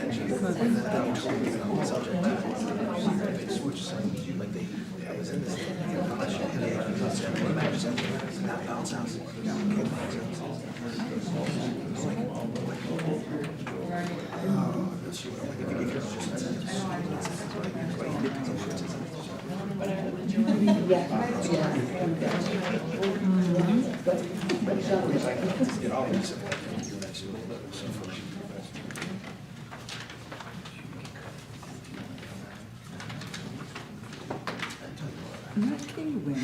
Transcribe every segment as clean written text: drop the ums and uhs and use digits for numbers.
attention. And then you told me even on the subject, they switched saying, like I was in this thing, I should hit it, and that bounce house, kick bounce house. Oh, that's what, like, if you give yours just incentives, but you get these insurance get all these. Not can you win.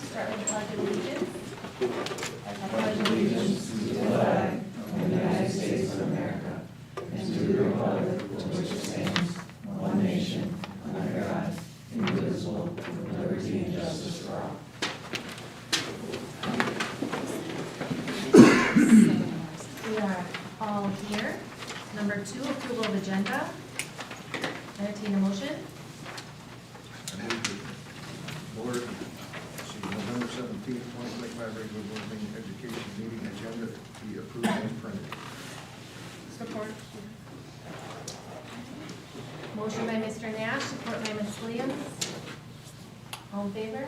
Start with pledge of allegiance. I pledge allegiance to the flag of the United States of America and to the republic for which it stands, one nation, under God, indivisible, with liberty and justice for all. We are all here. Number 2, approval of agenda. Entertain a motion. I move the board, November 17th, 2025 regular board meeting education meeting agenda be approved as printed. Support. Motion by Mr. Nash, support by Ms. Williams. All in favor?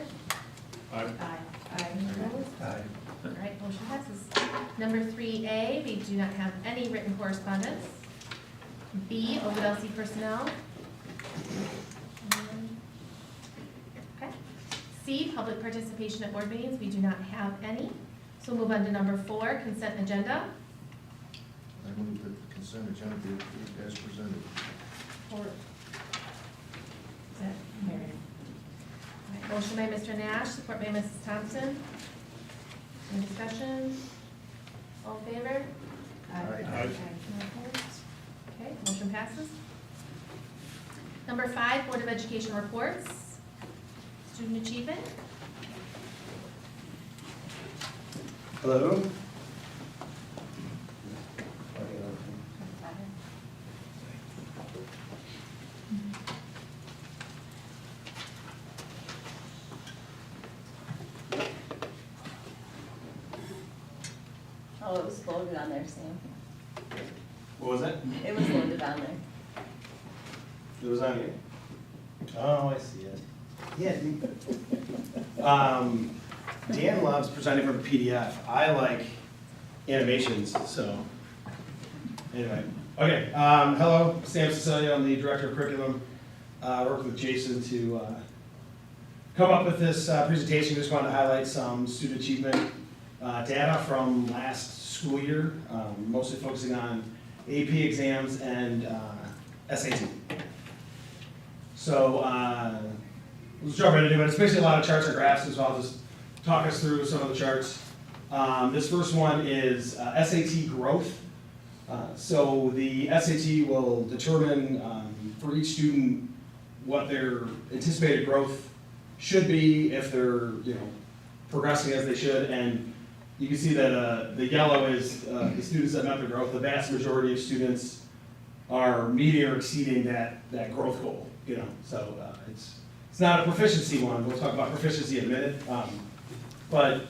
Aye. Aye. Opposed? Aye. All right, motion passes. Number 3A, we do not have any written correspondence. B, Ovid-Elsie personnel. Okay. C, public participation at board meetings, we do not have any. So we'll move on to number 4, consent agenda. I move that the consent agenda be approved as presented. Or, is that Mary? All right, motion by Mr. Nash, support by Mrs. Thompson. Any discussion? All in favor? Aye. No opposed? Okay, motion passes. Number 5, Board of Education reports. Student achievement. Hello. Oh, it was loaded on there, Sam. What was that? It was loaded on there. It was on here. Oh, I see it. Yeah. Dan loves presenting from a PDF. I like animations, so. Anyway, okay. Hello, Sam Cecilia. I'm the director of curriculum. I worked with Jason to come up with this presentation. Just wanted to highlight some student achievement data from last school year, mostly focusing on AP exams and SAT. So let's jump right into it. It's basically a lot of charts and graphs, so I'll just talk us through some of the charts. This first one is SAT growth. So the SAT will determine for each student what their anticipated growth should be if they're progressing as they should. And you can see that the yellow is the students that met their growth. The vast majority of students are meeting or exceeding that growth goal. So it's not a proficiency one. We'll talk about proficiency in a minute. But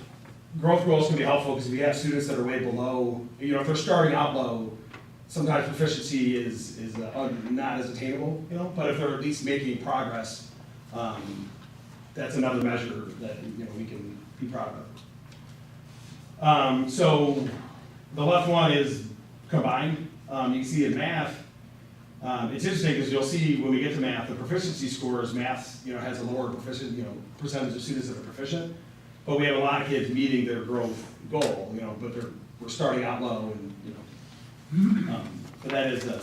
growth goals can be helpful because if you have students that are way below, if they're starting out low, sometimes proficiency is not as attainable. But if they're at least making progress, that's another measure that we can be proud of. So the left one is combined. You can see in math, it's interesting because you'll see when we get to math, the proficiency scores, math has a lower percentage of students that are proficient, but we have a lot of kids meeting their growth goal, but we're starting out low, and but that is a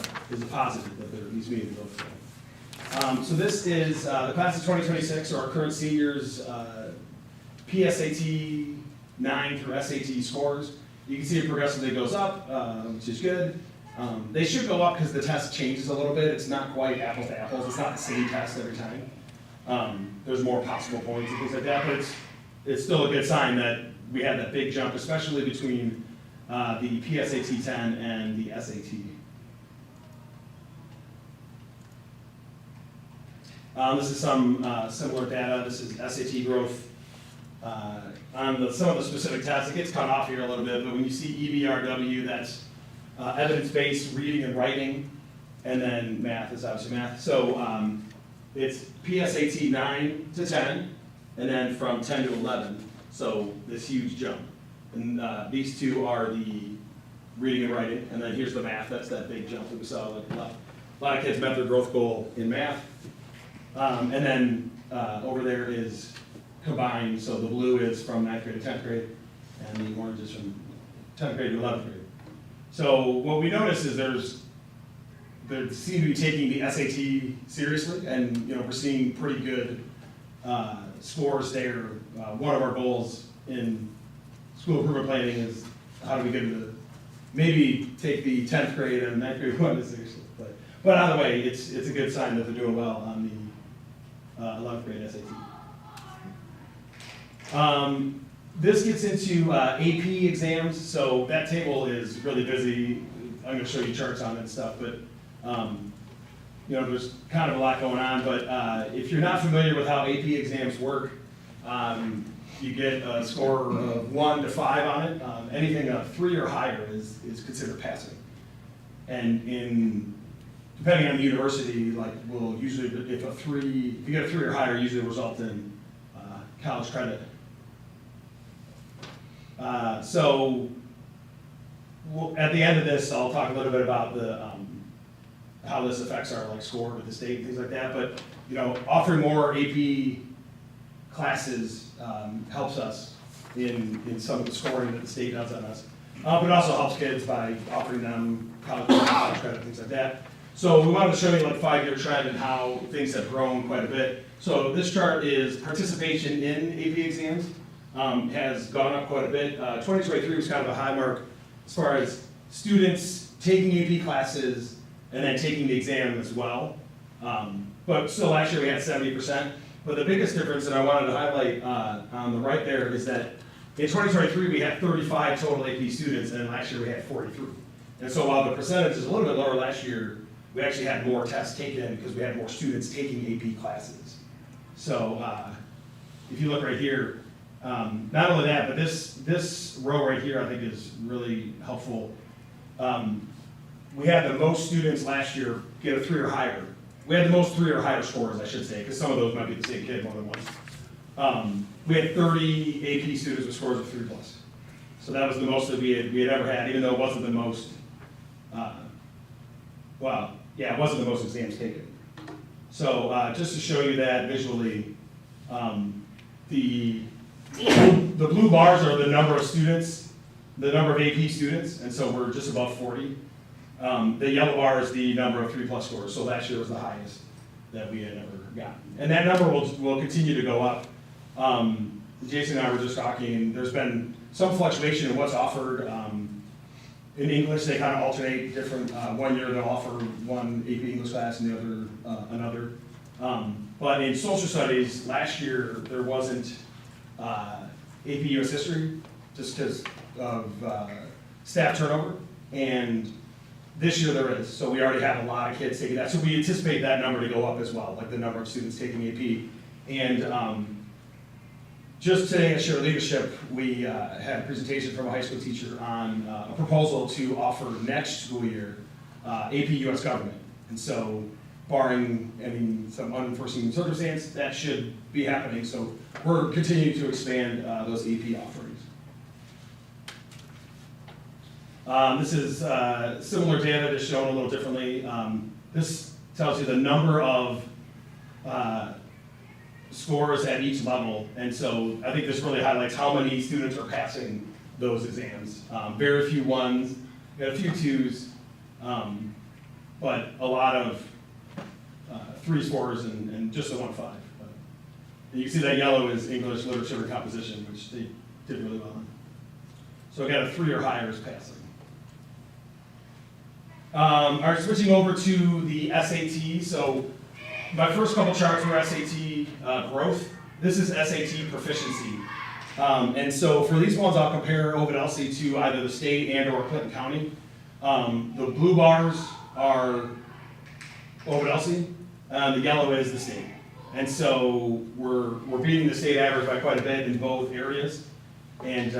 positive that they're at least meeting the growth goal. So this is the class of 2026, or our current seniors, PSAT 9 through SAT scores. you can see it progressively goes up, which is good. They should go up because the test changes a little bit. It's not quite apples to apples. It's not the same test every time. There's more possible points and things like that, but it's still a good sign that we had that big jump, especially between the PSAT 10 and the SAT. This is some similar data. This is SAT growth on some of the specific tests. It gets cut off here a little bit, but when you see EBRW, that's evidence-based reading and writing, and then math is obviously math. So it's PSAT 9 to 10, and then from 10 to 11. So this huge jump. And these two are the reading and writing, and then here's the math. That's that big jump that we saw. Like a lot of kids met their growth goal in math. And then over there is combined, so the blue is from 9th grade to 10th grade, and the orange is from 10th grade to 11th grade. So what we notice is they seem to be taking the SAT seriously, and we're seeing pretty good scores there. One of our goals in school improvement planning is how do we get them to maybe take the 10th grade and 9th grade one seriously. But either way, it's a good sign that they're doing well on the 11th grade SAT. This gets into AP exams, so that table is really busy. I'm going to show you charts on it and stuff, but there's kind of a lot going on. But if you're not familiar with how AP exams work, you get a score of 1 to 5 on it. Anything 3 or higher is considered passing. And depending on the university, will usually, if you get a 3 or higher, usually result in college credit. So at the end of this, I'll talk a little bit about how this affects our score with the state and things like that. But offering more AP classes helps us in some of the scoring that the state does on us. But it also helps kids by offering them college credit, things like that. So we wanted to show you 5-year trend and how things have grown quite a bit. So this chart is participation in AP exams. Has gone up quite a bit. 2023 was kind of a high mark as far as students taking AP classes and then taking the exam as well. But still last year we had 70%. But the biggest difference that I wanted to highlight on the right there is that in 2023 we had 35 total AP students, and last year we had 43. And so while the percentage is a little bit lower last year, we actually had more tests taken because we had more students taking AP classes. So if you look right here, not only that, but this row right here I think is really helpful. We had the most students last year get a 3 or higher. We had the most 3 or higher scores, I should say, because some of those might be the same kid more than once. We had 30 AP students with scores of 3+. So that was the most that we had ever had, even though it wasn't the most, it wasn't the most exams taken. So just to show you that visually, the blue bars are the number of students, the number of AP students, and so we're just above 40. The yellow bar is the number of 3+ scores, so last year was the highest that we had ever gotten. And that number will continue to go up. Jason and I were just talking, and there's been some fluctuation in what's offered. In English, they kind of alternate different, one year they'll offer one AP English class and the other another. But in social studies, last year there wasn't AP US history, just because of staff turnover, and this year there is. So we already have a lot of kids taking that. So we anticipate that number to go up as well, like the number of students taking AP. And just today at Share Leadership, we had a presentation from a high school teacher on a proposal to offer next school year AP US Government. And so barring some unforeseen circumstance, that should be happening. So we're continuing to expand those AP offerings. This is similar data, just shown a little differently. This tells you the number of scores at each level, and so I think this really highlights how many students are passing those exams. Very few ones, we got a few twos, but a lot of 3 scores and just a 1.5. And you can see that yellow is English, literature, and composition, which they did really well on. So again, a 3 or higher is passing. All right, switching over to the SAT. So my first couple charts were SAT growth. This is SAT proficiency. And so for these ones, I'll compare Ovid-Elsie to either the state and or Clinton County. The blue bars are Ovid-Elsie, the yellow is the state. And so we're beating the state average by quite a bit in both areas. And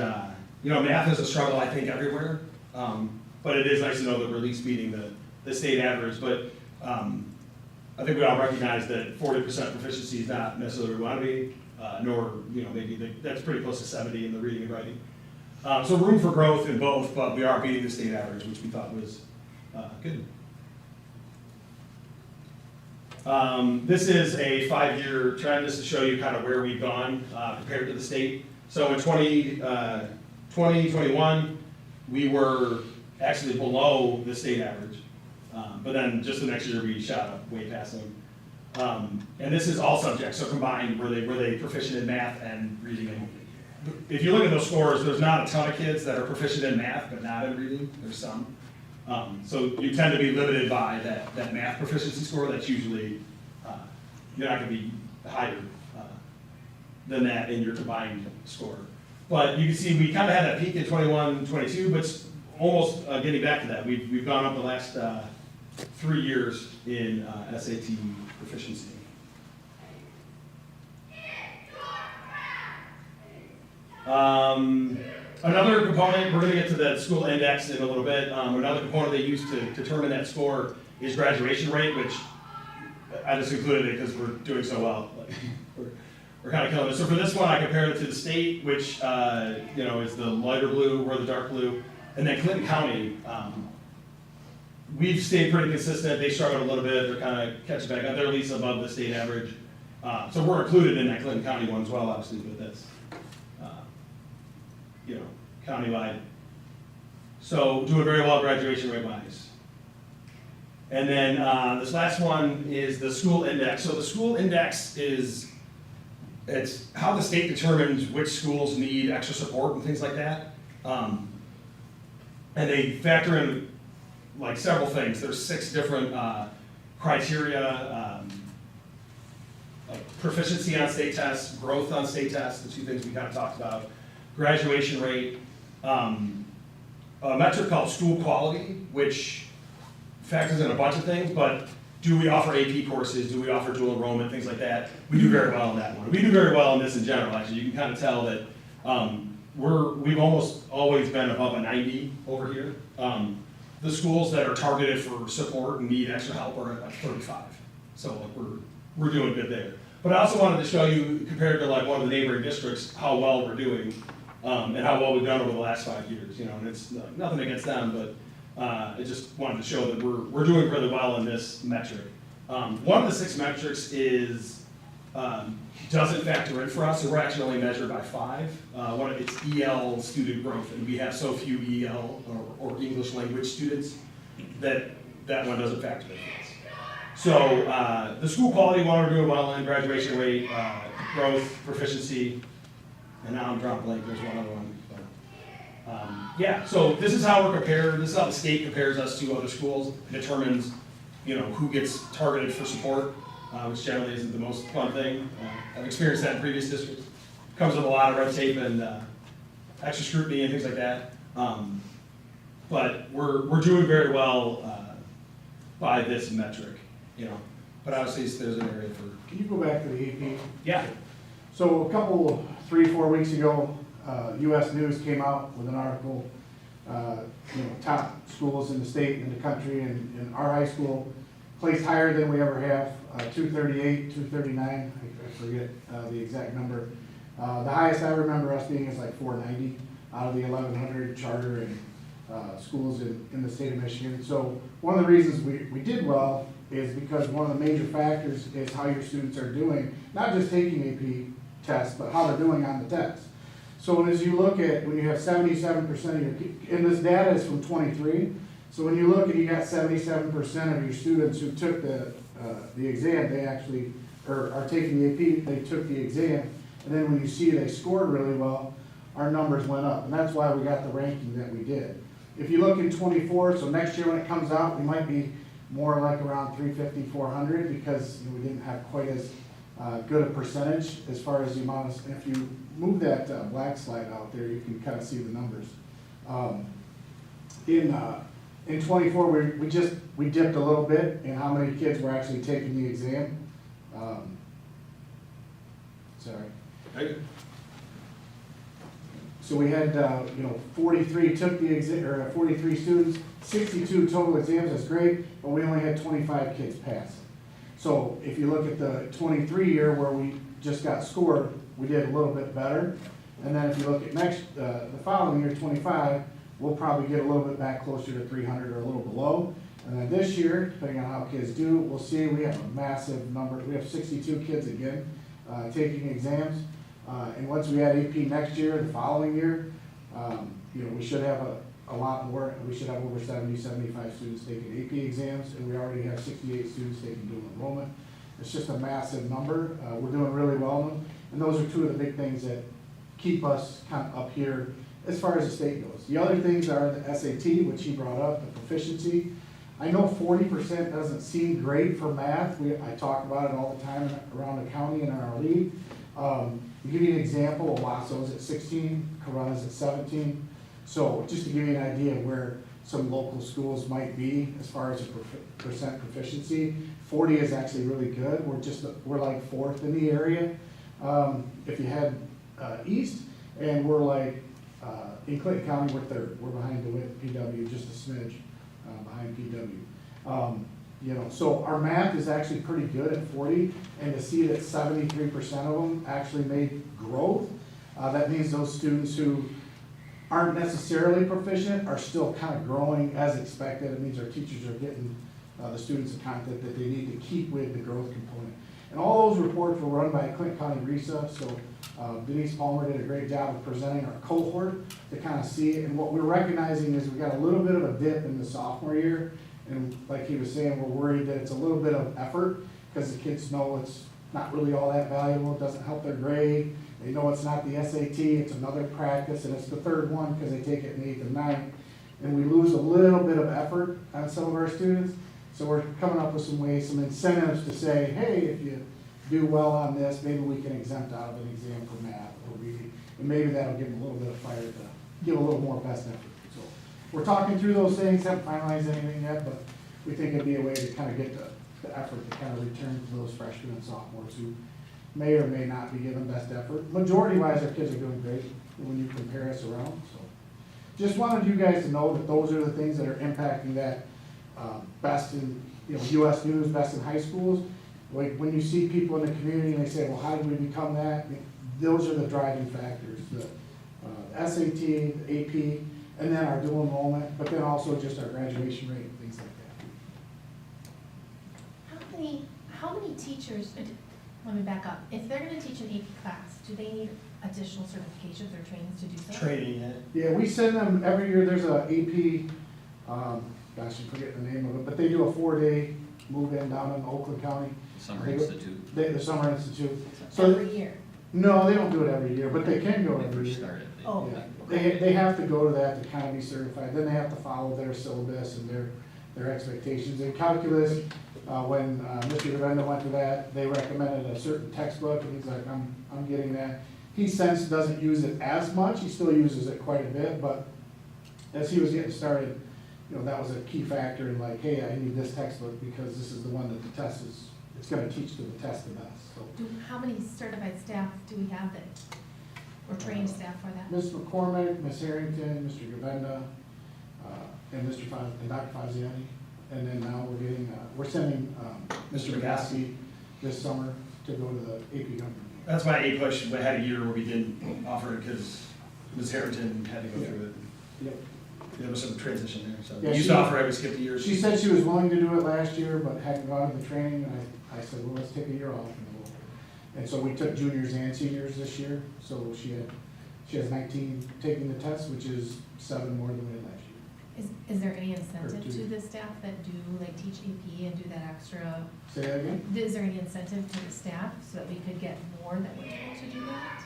you know, math is a struggle, I think, everywhere. But it is nice to know that we're at least beating the state average. But I think we all recognize that 40% proficiency is not necessarily where we want to be, nor, you know, maybe that's pretty close to 70 in the reading and writing. So room for growth in both, but we are beating the state average, which we thought was good. This is a 5-year trend, just to show you kind of where we've gone compared to the state. So in 2021, we were actually below the state average. But then just the next year, we shot up way past them. And this is all subjects, so combined, were they proficient in math and reading? And if you look at those scores, there's not a ton of kids that are proficient in math, but not in reading. There's some. So you tend to be limited by that math proficiency score. That's usually, you're not going to be higher than that in your combined score. But you can see we kind of had that peak in 21, 22, but almost getting back to that. We've gone up the last 3 years in SAT proficiency. Another component, we're going to get to the school index in a little bit. Another component they use to determine that score is graduation rate, which I just included it because we're doing so well. We're kind of killing it. So for this one, I compared it to the state, which you know, is the lighter blue, we're the dark blue, and then Clinton County. We've stayed pretty consistent. They struggled a little bit. They're kind of catching back up. They're at least above the state average. So we're included in that Clinton County one as well, obviously, but that's you know, countywide. So doing very well graduation rate wise. And then this last one is the school index. So the school index it's how the state determines which schools need extra support and things like that. And they factor in like several things. There's 6 different criteria, like proficiency on state tests, growth on state tests, the 2 things we kind of talked about, graduation rate, a metric called school quality, which factors in a bunch of things, but do we offer AP courses, do we offer dual enrollment, things like that. We do very well in that one. We do very well in this in general, actually. You can kind of tell that we've almost always been above a 90 over here. The schools that are targeted for support and need extra help are at like 35. So like we're doing good there. But I also wanted to show you, compared to like one of the neighboring districts, how well we're doing and how well we've done over the last 5 years. You know, and it's nothing against them, but I just wanted to show that we're doing really well in this metric. One of the 6 metrics is doesn't factor in for us, so we're actually only measured by 5. It's EL student growth, and we have so few EL or English language students that one doesn't factor in for us. So the school quality one we're doing well in, graduation rate, growth, proficiency, and now I'm drawing blank, there's one other one. But, yeah, so this is how we're compared, this is how the state compares us to other schools, determines, you know, who gets targeted for support, which generally isn't the most fun thing. I've experienced that in previous districts. Comes with a lot of red tape and extra scrutiny and things like that. But we're doing very well by this metric, you know. But obviously there's an area for. Can you go back to the AP? Yeah. So a couple, 3-4 weeks ago, U.S. News came out with an article, you know, top schools in the state and the country, and our high school placed higher than we ever have, 238, 239, I forget the exact number. The highest I remember us being is like 490 out of the 1,100 charter and schools in the state of Michigan. So one of the reasons we did well is because one of the major factors is how your students are doing, not just taking AP tests, but how they're doing on the test. So as you look at, when you have 77% of your, and this data is from 23, so when you look and you got 77% of your students who took the exam, they actually are taking the AP, they took the exam, and then when you see they scored really well, our numbers went up, and that's why we got the ranking that we did. If you look in 24, so next year when it comes out, we might be more like around 350, 400, because we didn't have quite as good a percentage as far as the amount of, if you move that black slide out there, you can kind of see the numbers. In 24, we dipped a little bit in how many kids were actually taking the exam. Sorry. So we had, 43 took the exam, or 43 students, 62 total exams, that's great, but we only had 25 kids pass. So if you look at the 23 year where we just got scored, we did a little bit better. And then if you look at the following year, 25, we'll probably get a little bit back closer to 300 or a little below. And then this year, depending on how kids do, we'll see we have a massive number. We have 62 kids again taking exams. And once we add AP next year, the following year, we should have a lot more. We should have over 70, 75 students taking AP exams, and we already have 68 students taking dual enrollment. It's just a massive number. We're doing really well in them. And those are two of the big things that keep us kind of up here as far as the state goes. The other things are the SAT, which he brought up, the proficiency. I know 40% doesn't seem great for math. I talk about it all the time around the county and in our league. To give you an example, Owasso's at 16, Corona's at 17. So just to give you an idea of where some local schools might be as far as a percent proficiency, 40 is actually really good. We're like 4th in the area. If you head east, and we're like, in Clinton County, we're 3rd. We're behind DeWitt, PW, just a smidge behind PW. So our math is actually pretty good at 40, and to see that 73% of them actually made growth, that means those students who aren't necessarily proficient are still kind of growing as expected. It means our teachers are getting the students the content that they need to keep with the growth component. And all those reports were run by Clinton County RESA, so Denise Palmer did a great job of presenting our cohort to kind of see it. And what we're recognizing is we got a little bit of a dip in the sophomore year, and like he was saying, we're worried that it's a little bit of effort because the kids know it's not really all that valuable, it doesn't help their grade. They know it's not the SAT, it's another practice, and it's the 3rd one because they take it in 8th and 9th. And we lose a little bit of effort on some of our students. So we're coming up with some ways, some incentives to say, hey, if you do well on this, maybe we can exempt out of an exam for math or reading. And maybe that'll give them a little bit of fire to give a little more best effort. So we're talking through those things, haven't finalized anything yet, but we think it'd be a way to kind of get the effort to kind of return to those freshmen and sophomores who may or may not be given best effort. Majority-wise, our kids are doing great when you compare us around. So just wanted you guys to know that those are the things that are impacting that best in U.S. News, best in high schools. Like when you see people in the community and they say, well, how did we become that? Those are the driving factors, the SAT, the AP, and then our dual enrollment, but then also just our graduation rate and things like that. How many teachers, let me back up, if they're gonna teach an AP class, do they need additional certifications or trainings to do so? Training it. Yeah, we send them every year. There's a AP, gosh, I forget the name of it, but they do a 4-day move-in down in Oakland County. Summer Institute. The Summer Institute. Every year? No, they don't do it every year, but they can go When they every first year. started. Oh. Yeah. They have to go to that to kind of be certified. Then they have to follow their syllabus and their expectations. In calculus, when Mr. Gavenda went to that, they recommended a certain textbook, and he's like, I'm getting that. He since doesn't use it as much. He still uses it quite a bit, but as he was getting started, that was a key factor in like, hey, I need this textbook because this is the one that the test is, it's gonna teach to the test the best, so. How many certified staff do we have that, or trained staff for that? Ms. McCormick, Ms. Harrington, Mr. Gavenda, and Dr. Faziani. And then now we're sending Mr. Gasky this summer to go to the AP government. That's why A-Push had a year where we didn't offer it because Ms. Harrington had to go through it. Yep. There was some transition there, so Yeah, we used to offer it, we skipped a year. She said she was willing to do it last year, but hadn't gone to the training, and I said, well, let's take a year off. And so we took juniors and seniors this year, so she has 19 taking the test, which is 7 more than we had last year. Is there any incentive Or to two. the staff that do, like, teach AP and do that extra? Say that again? Is there any incentive to the staff so that we could get more that were able to do that?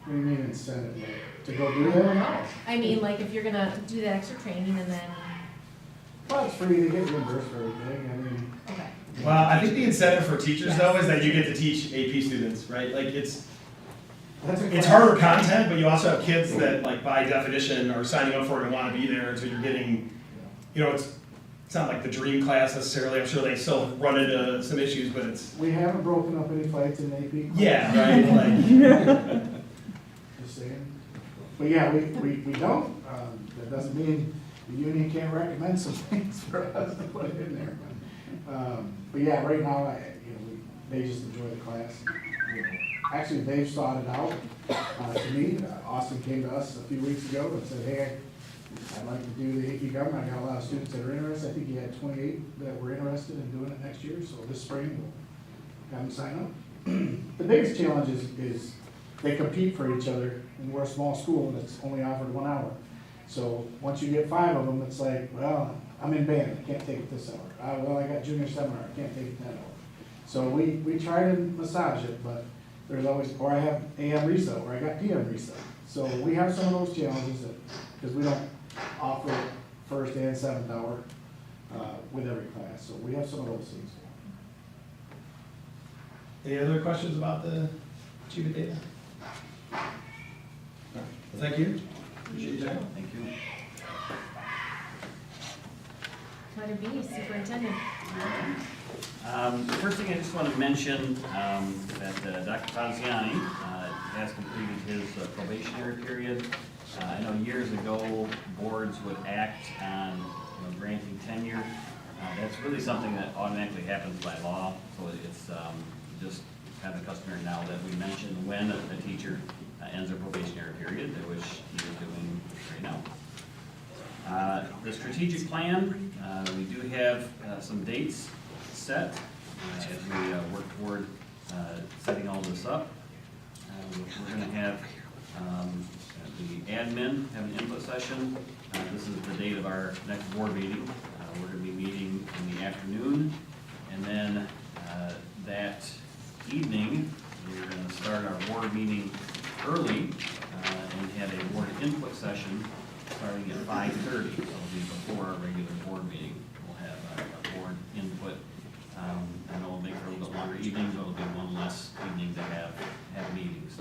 What do you mean incentive, like, to go do that? I mean, like, if you're gonna do the extra training and then, Well, it's free, they get reimbursed for everything, I mean. okay. Well, I think the incentive for teachers though is that you get to teach AP students, right? Like it's That's harder content, but you also have kids that like by definition are signing up for it and want to be there, and so you're getting, you know, it's not like the dream class necessarily. I'm sure they still run into some issues, but it's We haven't broken up any fights in AP. yeah, right. Like Just saying. But yeah, we don't, that doesn't mean the union can't recommend some things for us to put in there. But yeah, right now, they just enjoy the class. Actually, they've sought it out, to me. Austin came to us a few weeks ago and said, hey, I'd like to do the AP government. I got a lot of students that are interested. I think he had 28 that were interested in doing it next year, so this spring we'll have them sign up. The biggest challenge is they compete for each other, and we're a small school that's only offered 1 hour. So once you get 5 of them, it's like, well, I'm in band, I can't take it this hour. Well, I got junior seminar, I can't take it that hour. So we try to massage it, but there's always, or I have AM RESA, or I got PM RESA. So we have some of those challenges that, because we don't offer first and 7th hour with every class. So we have some of those things. any other questions about the achievement data? Well, thank you. Appreciate your time. Thank you. Letter B, superintendent. The first thing I just want to mention, that Dr. Faziani has completed his probationary period. I know years ago, boards would act on granting tenure. That's really something that automatically happens by law, so it's just kind of customary now that we mention when a teacher ends their probationary period, which he is doing right now. The strategic plan, we do have some dates set as we work toward setting all this up. We're going to have the admin have an input session. This is the date of our next board meeting. We're going to be meeting in the afternoon, and then that evening we're going to start our board meeting early and have a board input session starting at 5:30. So it'll be before our regular board meeting. We'll have a board input. I know it'll make for a little bit longer evening, but it'll be one less evening to have meetings.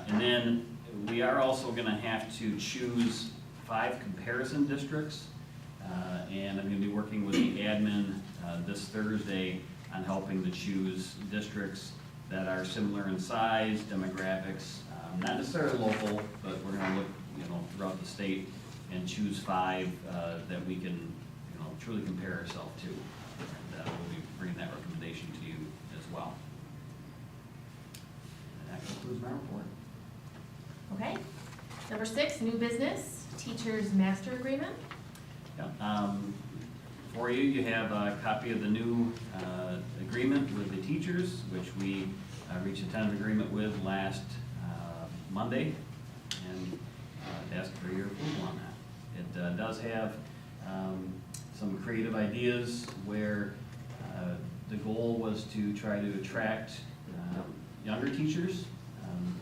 And then we are also going to have to choose 5 comparison districts. And I'm going to be working with the admin this Thursday on helping to choose districts that are similar in size, demographics, not necessarily local, but we're going to look, throughout the state and choose 5 that we can, truly compare ourselves to. And we'll be bringing that recommendation to you as well. And that concludes my report. Okay. Number 6, new business, teacher's master agreement. Yeah. For you, you have a copy of the new agreement with the teachers, which we reached a tentative agreement with last Monday, and ask for your approval on that. It does have some creative ideas where the goal was to try to attract younger teachers.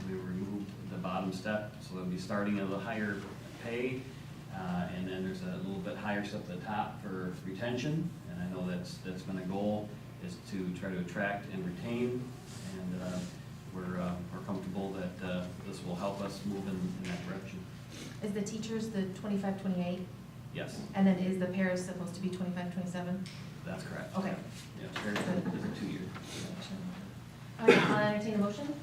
We removed the bottom step, so they'll be starting at a higher pay. And then there's a little bit higher step at the top for retention, and I know that's been a goal, is to try to attract and retain, and we're comfortable that this will help us move in that direction. Is the teachers the 25, 28? Yes, And then is the pairs supposed to be 25, 27? that's correct. Okay. Yeah, very good. It's a 2-year. All right, I'll entertain a motion.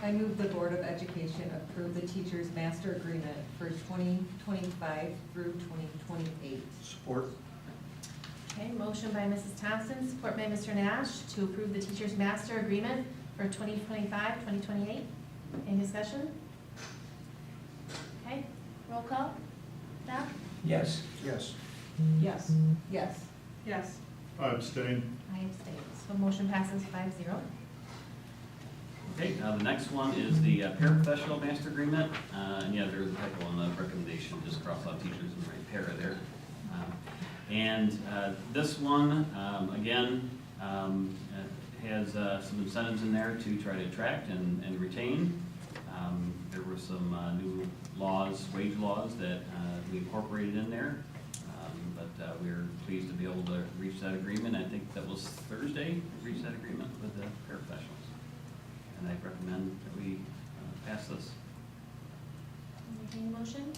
I move the Board of Education approve the teacher's master agreement for 2025 through 2028. Support. Okay, motion by Mrs. Thompson, support by Mr. Nash to approve the teacher's master agreement for 2025, 2028. Any discussion? Okay, roll call. Doc? Yes. Yes. Yes. Yes. Yes. I abstain. I abstain. So motion passes 5-0. Okay, now the next one is the paraprofessional master agreement. And yeah, there's a typo on the recommendation, just cross out teachers and write para there. And this one, again, has some incentives in there to try to attract and retain. There were some new laws, wage laws that we incorporated in there. But we were pleased to be able to reach that agreement. I think that was Thursday, we reached that agreement with the paraprofessionals. And I recommend that we pass this. Making a motion?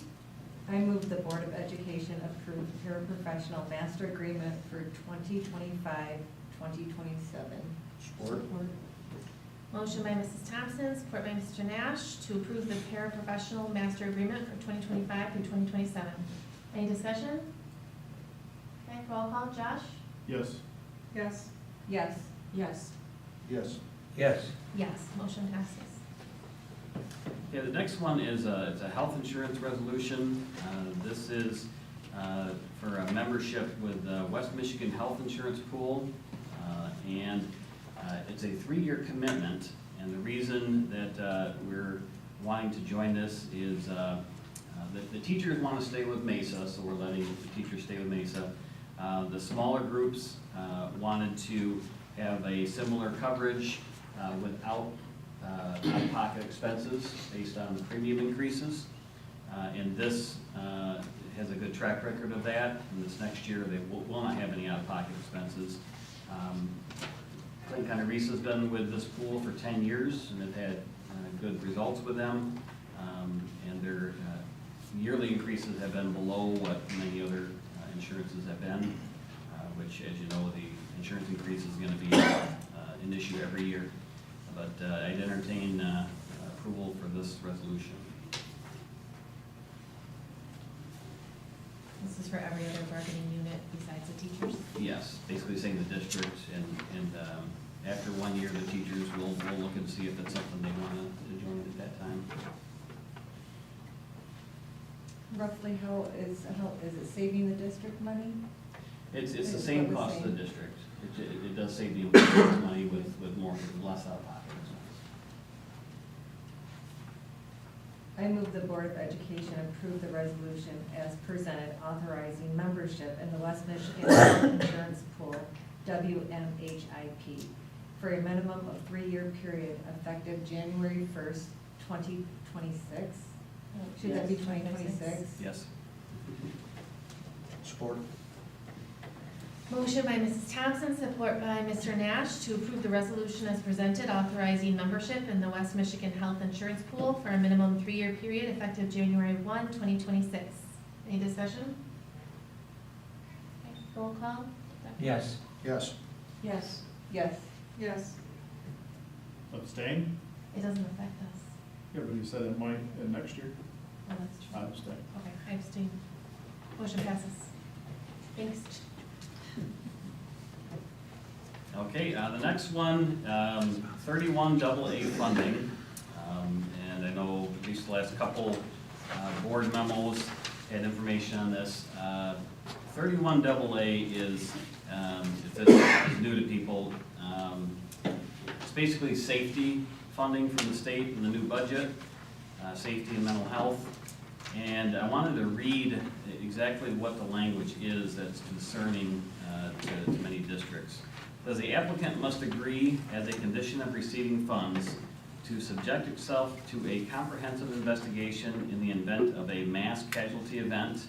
I move the Board of Education approve paraprofessional master agreement for 2025, 2027. Support. Motion by Mrs. Thompson, support by Mr. Nash, to approve the paraprofessional master agreement for 2025 through 2027. Any discussion? Okay, roll call. Josh? Yes. Yes. Yes. Yes. Yes. Yes. Yes, motion passes. Yeah, the next one is it's a health insurance resolution. This is for a membership with the West Michigan Health Insurance Pool. And it's a 3-year commitment. And the reason that we're wanting to join this is that the teachers want to stay with Mesa, so we're letting the teachers stay with Mesa. The smaller groups wanted to have a similar coverage without out-of-pocket expenses based on the premium increases. And this has a good track record of that. And this next year, they will not have any out-of-pocket expenses. Clayton County Reese has been with this pool for 10 years, and they've had good results with them. And their yearly increases have been below what many other insurances have been, which, as you know, the insurance increase is going to be an issue every year. But I'd entertain approval for this resolution. This is for every other bargaining unit besides the teachers? Yes, basically saying the district, and after 1 year, the teachers will look and see if it's something they want to join at that time. Roughly how is it saving the district money? It's the It's same what we're cost to the saying. district. It does save the employees money with less out-of-pocket expenses. I move the Board of Education approve the resolution as presented authorizing membership in the West Michigan Health Insurance Pool, WMHIP, for a minimum of 3-year period effective January 1st, 2026. Should that be 2026? Yes. Support. Motion by Mrs. Thompson, support by Mr. Nash, to approve the resolution as presented authorizing membership in the West Michigan Health Insurance Pool for a minimum 3-year period effective January 1, 2026. Any discussion? Okay, roll call. Yes. Yes. Yes. Yes. Yes. Abstain? It doesn't affect us. Yeah, but you said it might in next year. Oh, that's true. I abstain. Okay, I abstain. Motion passes. Thanks. Okay, the next one, 31 AA funding. And I know at least the last couple board memos had information on this. 31 AA is, if it's new to people, it's basically safety funding from the state in the new budget, safety and mental health. And I wanted to read exactly what the language is that's concerning to many districts. It says the applicant must agree as a condition of receiving funds to subject itself to a comprehensive investigation in the event of a mass casualty event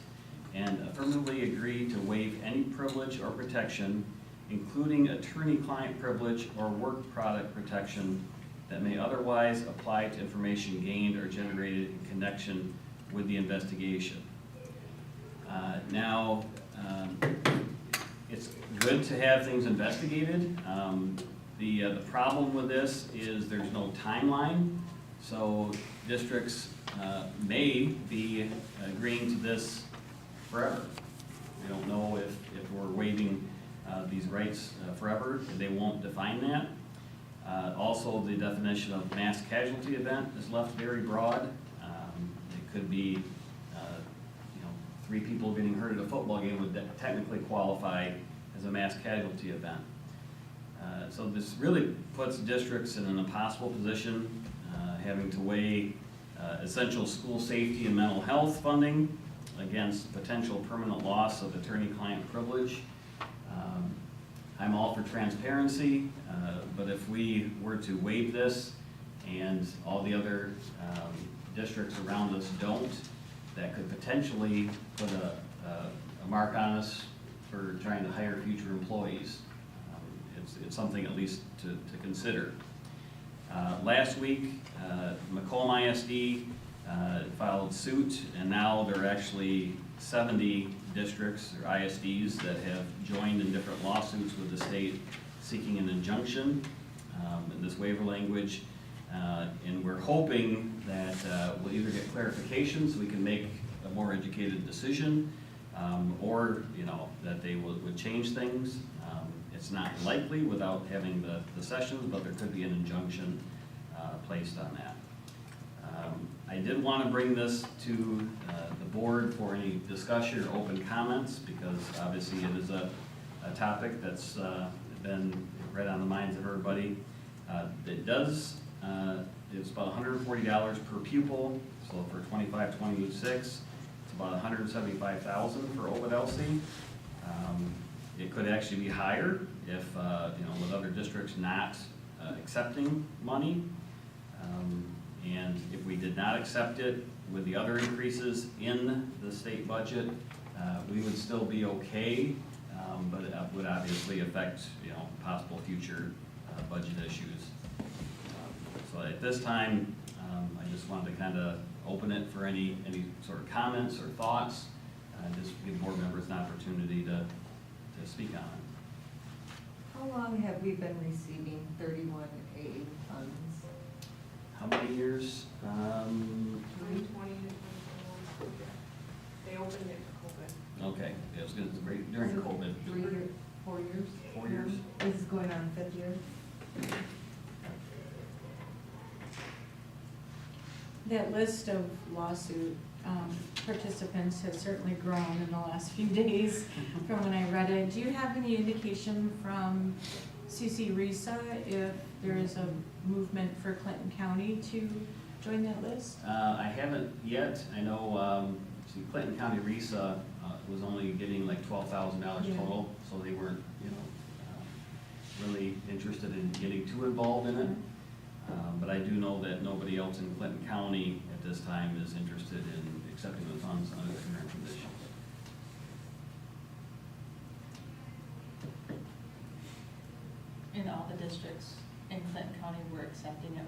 and affirmatively agree to waive any privilege or protection, including attorney-client privilege or work product protection that may otherwise apply to information gained or generated in connection with the investigation. Now, it's good to have things investigated. The problem with this is there's no timeline, so districts may be agreeing to this forever. We don't know if we're waiving these rights forever. They won't define that. Also, the definition of mass casualty event is left very broad. It could be 3 people getting hurt at a football game would technically qualify as a mass casualty event. So this really puts districts in an impossible position, having to weigh essential school safety and mental health funding against potential permanent loss of attorney-client privilege. I'm all for transparency, but if we were to waive this, and all the other districts around us don't, that could potentially put a mark on us for trying to hire future employees. It's something at least to consider. Last week, Macomb ISD filed suit, and now there are actually 70 districts or ISDs that have joined in different lawsuits with the state seeking an injunction in this waiver language. And we're hoping that we'll either get clarification so we can make a more educated decision, or that they would change things. It's not likely without having the sessions, but there could be an injunction placed on that. I did want to bring this to the board for any discussion or open comments, because obviously it is a topic that's been right on the minds of everybody. It's about $140 per pupil, so for 25-26, it's about $175,000 for Ovid-Elsie. It could actually be higher if, with other districts not accepting money. And if we did not accept it with the other increases in the state budget, we would still be okay, but it would obviously affect, possible future budget issues. So at this time, I just wanted to kind of open it for any sort of comments or thoughts, just give board members an opportunity to speak on it. How long have we been receiving 31A funds? How many years? 2020 to 2021. They opened it for COVID. Okay, yeah, it was good, right during Is it COVID. 3 years, 4 years? 4 years. This is going on 5th year? That list of lawsuit participants has certainly grown in the last few days from when I read it. Do you have any indication from CC-RISA if there is a movement for Clinton County to join that list? I haven't yet. I know, Clinton County RISA was only getting like $12,000 Yeah. total, so they weren't, really interested in getting too involved in it. But I do know that nobody else in Clinton County at this time is interested in accepting the funds under the current conditions. And all the districts in Clinton County were accepting it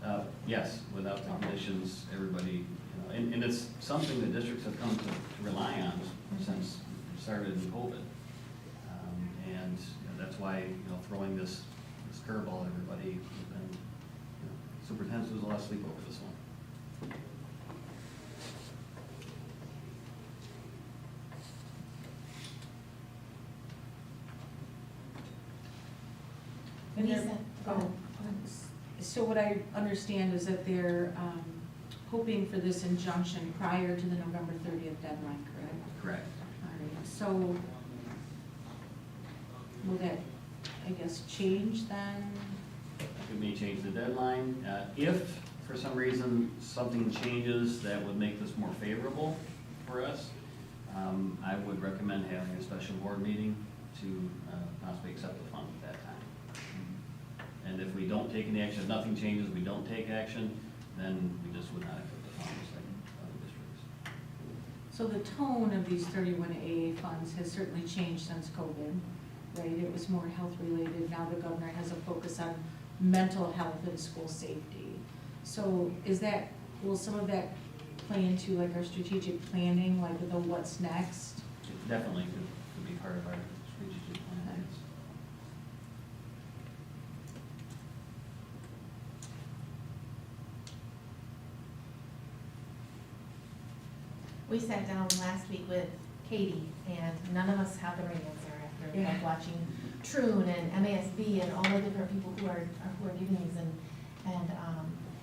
prior? Yes, without the conditions, everybody, and it's something that districts have come to rely on since it started in COVID. And that's why, throwing this curveball at everybody, and superintendents lose a lot of sleep over this one. Lisa, so what I understand is that they're hoping for this injunction prior to the November 30th deadline, correct? Correct. All right, so will that, I guess, change then? It may change the deadline. If, for some reason, something changes that would make this more favorable for us, I would recommend having a special board meeting to possibly accept the fund at that time. And if we don't take any action, if nothing changes, we don't take action, then we just would not accept the funds like other districts. So the tone of these 31A funds has certainly changed since COVID, right? It was more health related. Now the governor has a focus on mental health and school safety. So will some of that play into like our strategic planning, like with the what's next? It definitely could be part of our strategic plan. We sat down last week with Katie, and none of us have the right answer after like watching Troon and MASB and all the different people who are giving these, and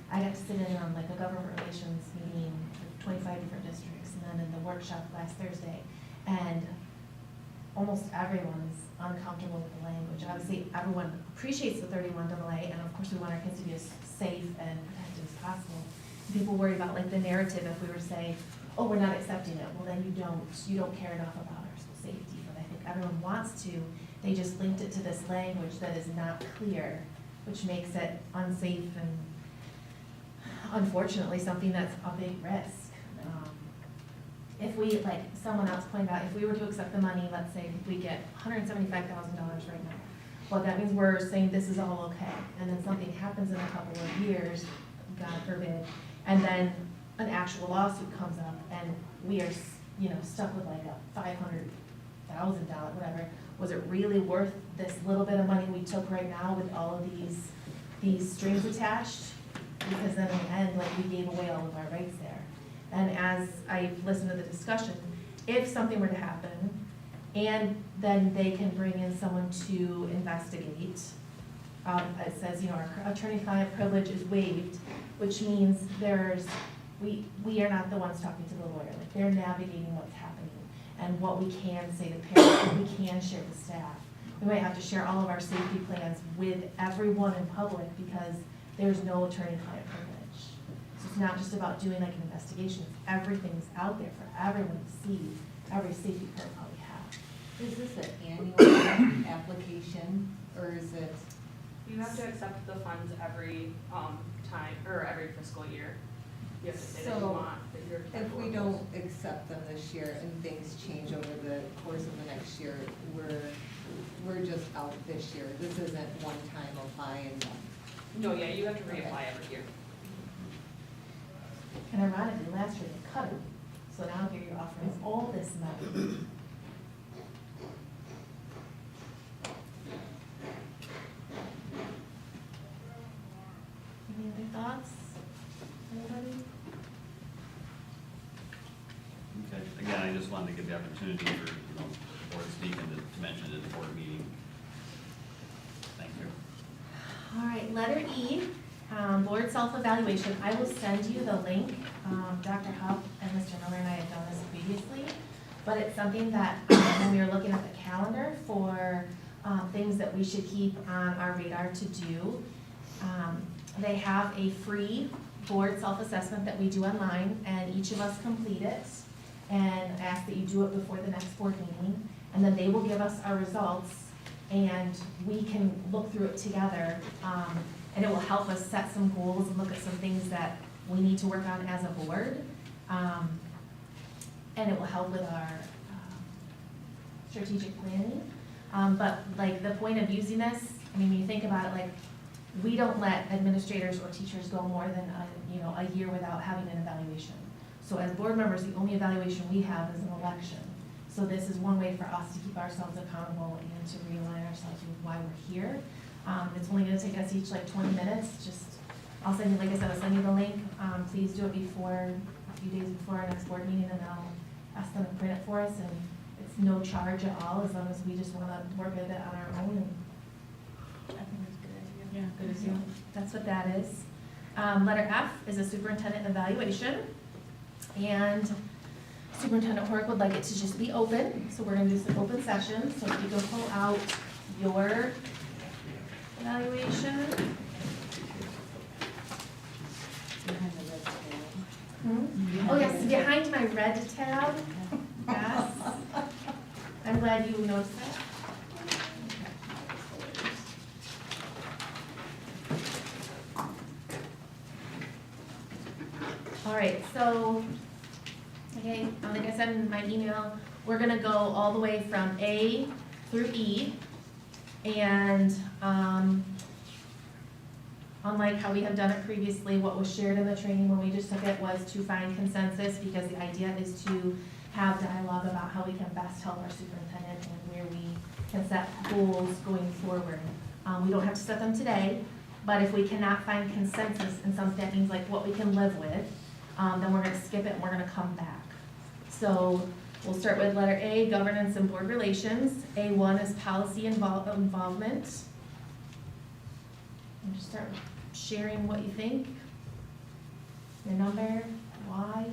I got to sit in on like a government relations meeting with 25 different districts, and then in the workshop last Thursday, and almost everyone is uncomfortable with the language. Obviously, everyone appreciates the 31 AA, and of course we want our kids to be as safe and protected as possible. People worry about like the narrative if we were to say, oh, we're not accepting it, well then you don't care enough about our school safety. But I think everyone wants to, they just linked it to this language that is not clear which makes it unsafe and unfortunately something that's a big risk. If we, like someone else pointed out, if we were to accept the money, let's say we get $175,000 right now. Well, that means we're saying this is all okay, and then something happens in a couple of years, God forbid, and then an actual lawsuit comes up, and we are, stuck with like a $500,000, whatever. Was it really worth this little bit of money we took right now with all of these strings attached? Because then in the end, like, we gave away all of our rights there. And as I listened to the discussion, if something were to happen, and then they can bring in someone to investigate, it says, our attorney-client privilege is waived, which means we are not the ones talking to the lawyer, like, they're navigating what's happening, and what we can say to parents, what we can share with staff. We might have to share all of our safety plans with everyone in public, because there's no attorney-client privilege. So it's not just about doing like an investigation, it's everything's out there for everyone to see, every safety protocol we have. Is this an annual application, or is it? You have to accept the funds every time, or every fiscal year. You have to say that you So, want, that you're. If we don't accept them this year and things change over the course of the next year, we're just out this year. This isn't one time apply and done. No, yeah, you have to reapply every year. And ironically, last year they cut it, so now here you're offering all this money. Any other thoughts? Anybody? Okay, again, I just wanted to give the opportunity for, the board to speak and to mention it at the board meeting. Thank you. All right, letter E, board self-evaluation. I will send you the link. Dr. Hupp and Mr. Miller and I have done this previously, but it's something that when we were looking at the calendar for things that we should keep on our radar to do, they have a free board self-assessment that we do online, and each of us complete it, and ask that you do it before the next board meeting, and then they will give us our results, and we can look through it together, and it will help us set some goals and look at some things that we need to work on as a board, and it will help with our strategic planning. But like the point of using this, I mean, when you think about it, like, we don't let administrators or teachers go more than a year without having an evaluation. So as board members, the only evaluation we have is an election. So this is one way for us to keep ourselves accountable and to realign ourselves with why we're here. It's only gonna take us each like 20 minutes. I'll send you, like I said, I'll send you the link. Please do it a few days before our next board meeting, and I'll ask them to print it for us, and it's no charge at all, as long as we just wanna work at it on our own. And I think that's a good idea. yeah, good as you. That's what that is. Letter F is a superintendent evaluation, and Superintendent Hork would like it to just be open, so we're gonna do some open sessions. So if you go pull out your evaluation. Behind the red tab. Oh yes, behind my red tab, yes. I'm glad you noticed that. All right, so, okay, like I said in my email, we're gonna go all the way from A through E. And unlike how we have done it previously, what was shared in the training when we just took it was to find consensus, because the idea is to have dialogue about how we can best help our superintendent and where we can set goals going forward. We don't have to set them today, but if we cannot find consensus in some things, like what we can live with, then we're gonna skip it and we're gonna come back. So we'll start with letter A, governance and board relations. A1 is policy involvement. And just start sharing what you think, your number, why.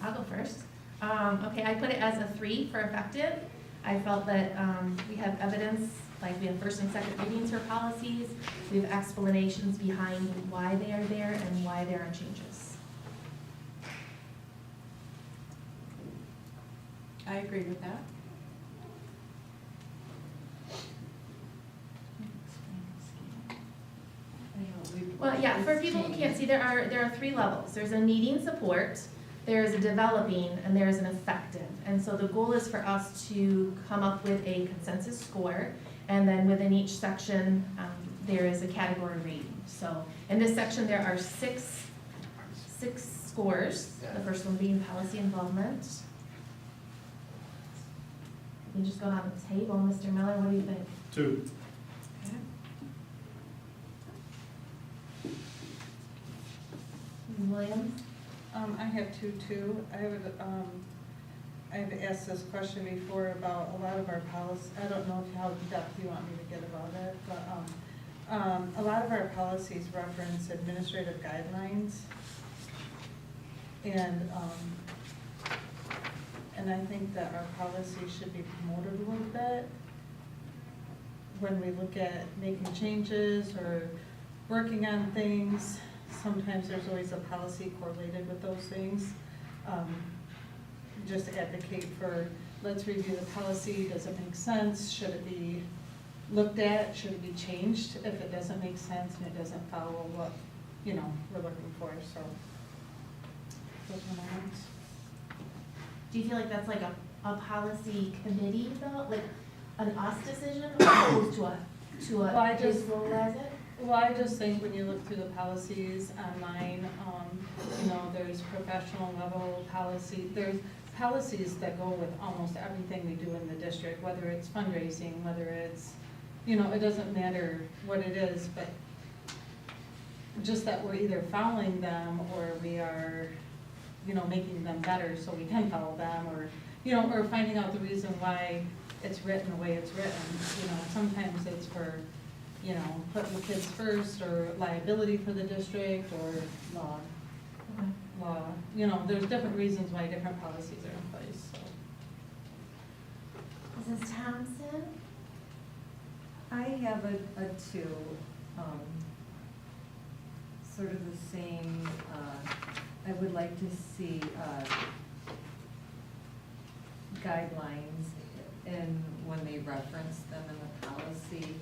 I'll go first. Okay, I put it as a 3 for effective. I felt that we have evidence, like we have first and second readings for policies. We have explanations behind why they are there and why there are changes. I agree with that. Well, yeah, for people who can't see, there are 3 levels. There's a needing support, there is a developing, and there is an effective. And so the goal is for us to come up with a consensus score, and then within each section, there is a category rating. So in this section, there are six scores. The first one being policy involvement. You can just go down the table, Mr. Miller, what do you think? 2. Okay. Ms. Williams? I have 2 too. I've asked this question before about a lot of our policies. I don't know how depth you want me to get about it, but a lot of our policies reference administrative guidelines. And I think that our policy should be promoted a little bit when we look at making changes or working on things. Sometimes there's always a policy correlated with those things. Just advocate for, let's review the policy, does it make sense, should it be looked at, should it be changed if it doesn't make sense and it doesn't follow what, we're looking for, so. Those are my ones. Do you feel like that's like a policy committee though, like an us decision, or opposed to Well, I just- his role as it? Well, I just think when you look through the policies online, there's professional level policy, there's policies that go with almost everything we do in the district, whether it's fundraising, whether it's, it doesn't matter what it is, but just that we're either following them or we are, making them better so we can follow them, or, or finding out the reason why it's written the way it's written. Sometimes it's for, putting the kids first, or liability for the district, or law. There's different reasons why different policies are in place, so. Mrs. Thompson? I have a 2, sort of the same, I would like to see, guidelines in when they reference them in the policy.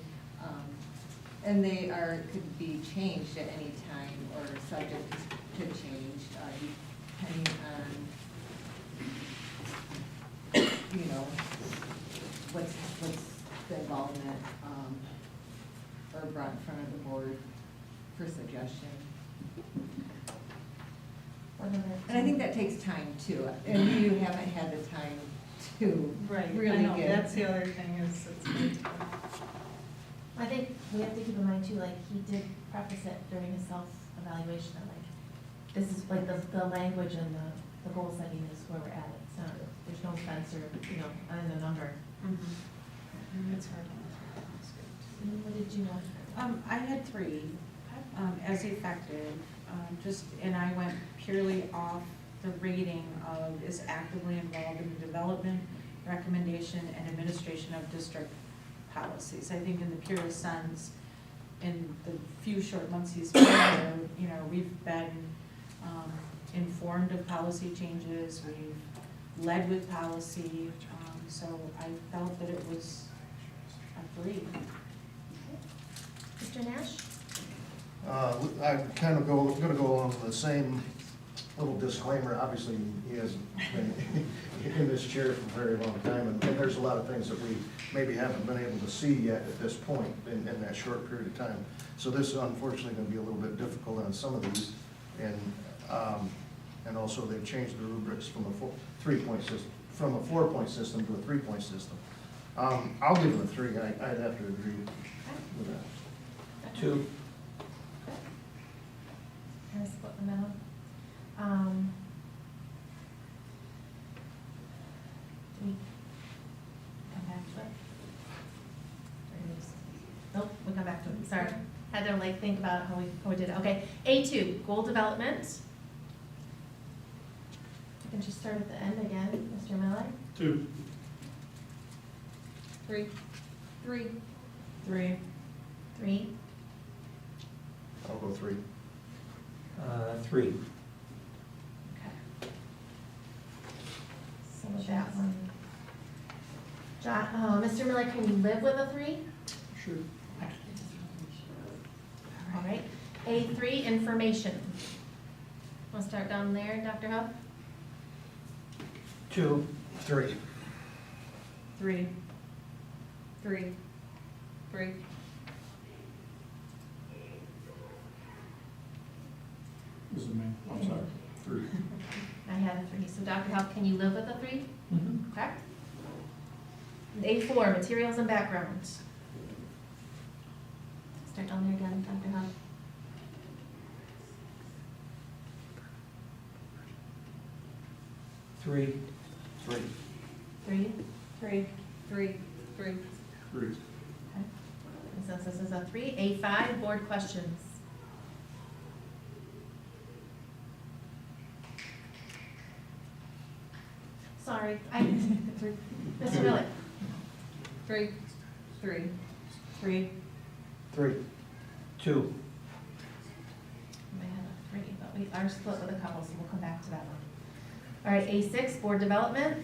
And they could be changed at any time or subject to change, depending on, what's the involvement, or brought in front of the board for suggestion. And I think that takes time too, and you haven't had the time to really I know, get. that's the other thing is, it's. I think we have to keep in mind too, like, he did preface it during his self-evaluation, that like, this is like the language and the goal setting is where we're at. It's not, there's no fence or, on the number. It's hard. What did you want? I had 3, as effective, and I went purely off the rating of is actively involved in the development, recommendation, and administration of district policies. I think in the purest sense, in the few short months he's been there, we've been informed of policy changes, we've led with policy, so I felt that it was a 3. Mr. Nash? I'm kind of gonna go along with the same little disclaimer. Obviously, he hasn't been in this chair for a very long time, and there's a lot of things that we maybe haven't been able to see yet at this point in that short period of time. So this is unfortunately gonna be a little bit difficult on some of these, and also they've changed the rubrics from a 3-point system, from a 4-point system to a 3-point system. I'll give it a 3. I'd have to agree with that. 2. Kind of split them out. Do we come back to it? Or we just- Nope, we come back to it, sorry. Had to think about how we did it. Okay, A2, goal development. You can just start at the end again, Mr. Miller. 2. 3. 3. 3. I'll go 3. 3. Okay. So with that one, Mr. Miller, can you live with a 3? Sure. All right. A3, information. We'll start down there, Dr. Huff. 2, 3. 3. 3. 3. This is me, I'm sorry. 3. I have a 3. So Dr. Huff, can you live with a 3? Mm-hmm. Correct. A4, materials and background. Start down there again, Dr. Huff. 3. 3. 3. 3. 3. 3. 3. Okay. Consensus is a 3. A5, board questions. Sorry, Mr. Miller. 3. 3. 3. 3. 2. I have a 3, but we are split with a couple, so we'll come back to that one. All right, A6, board development.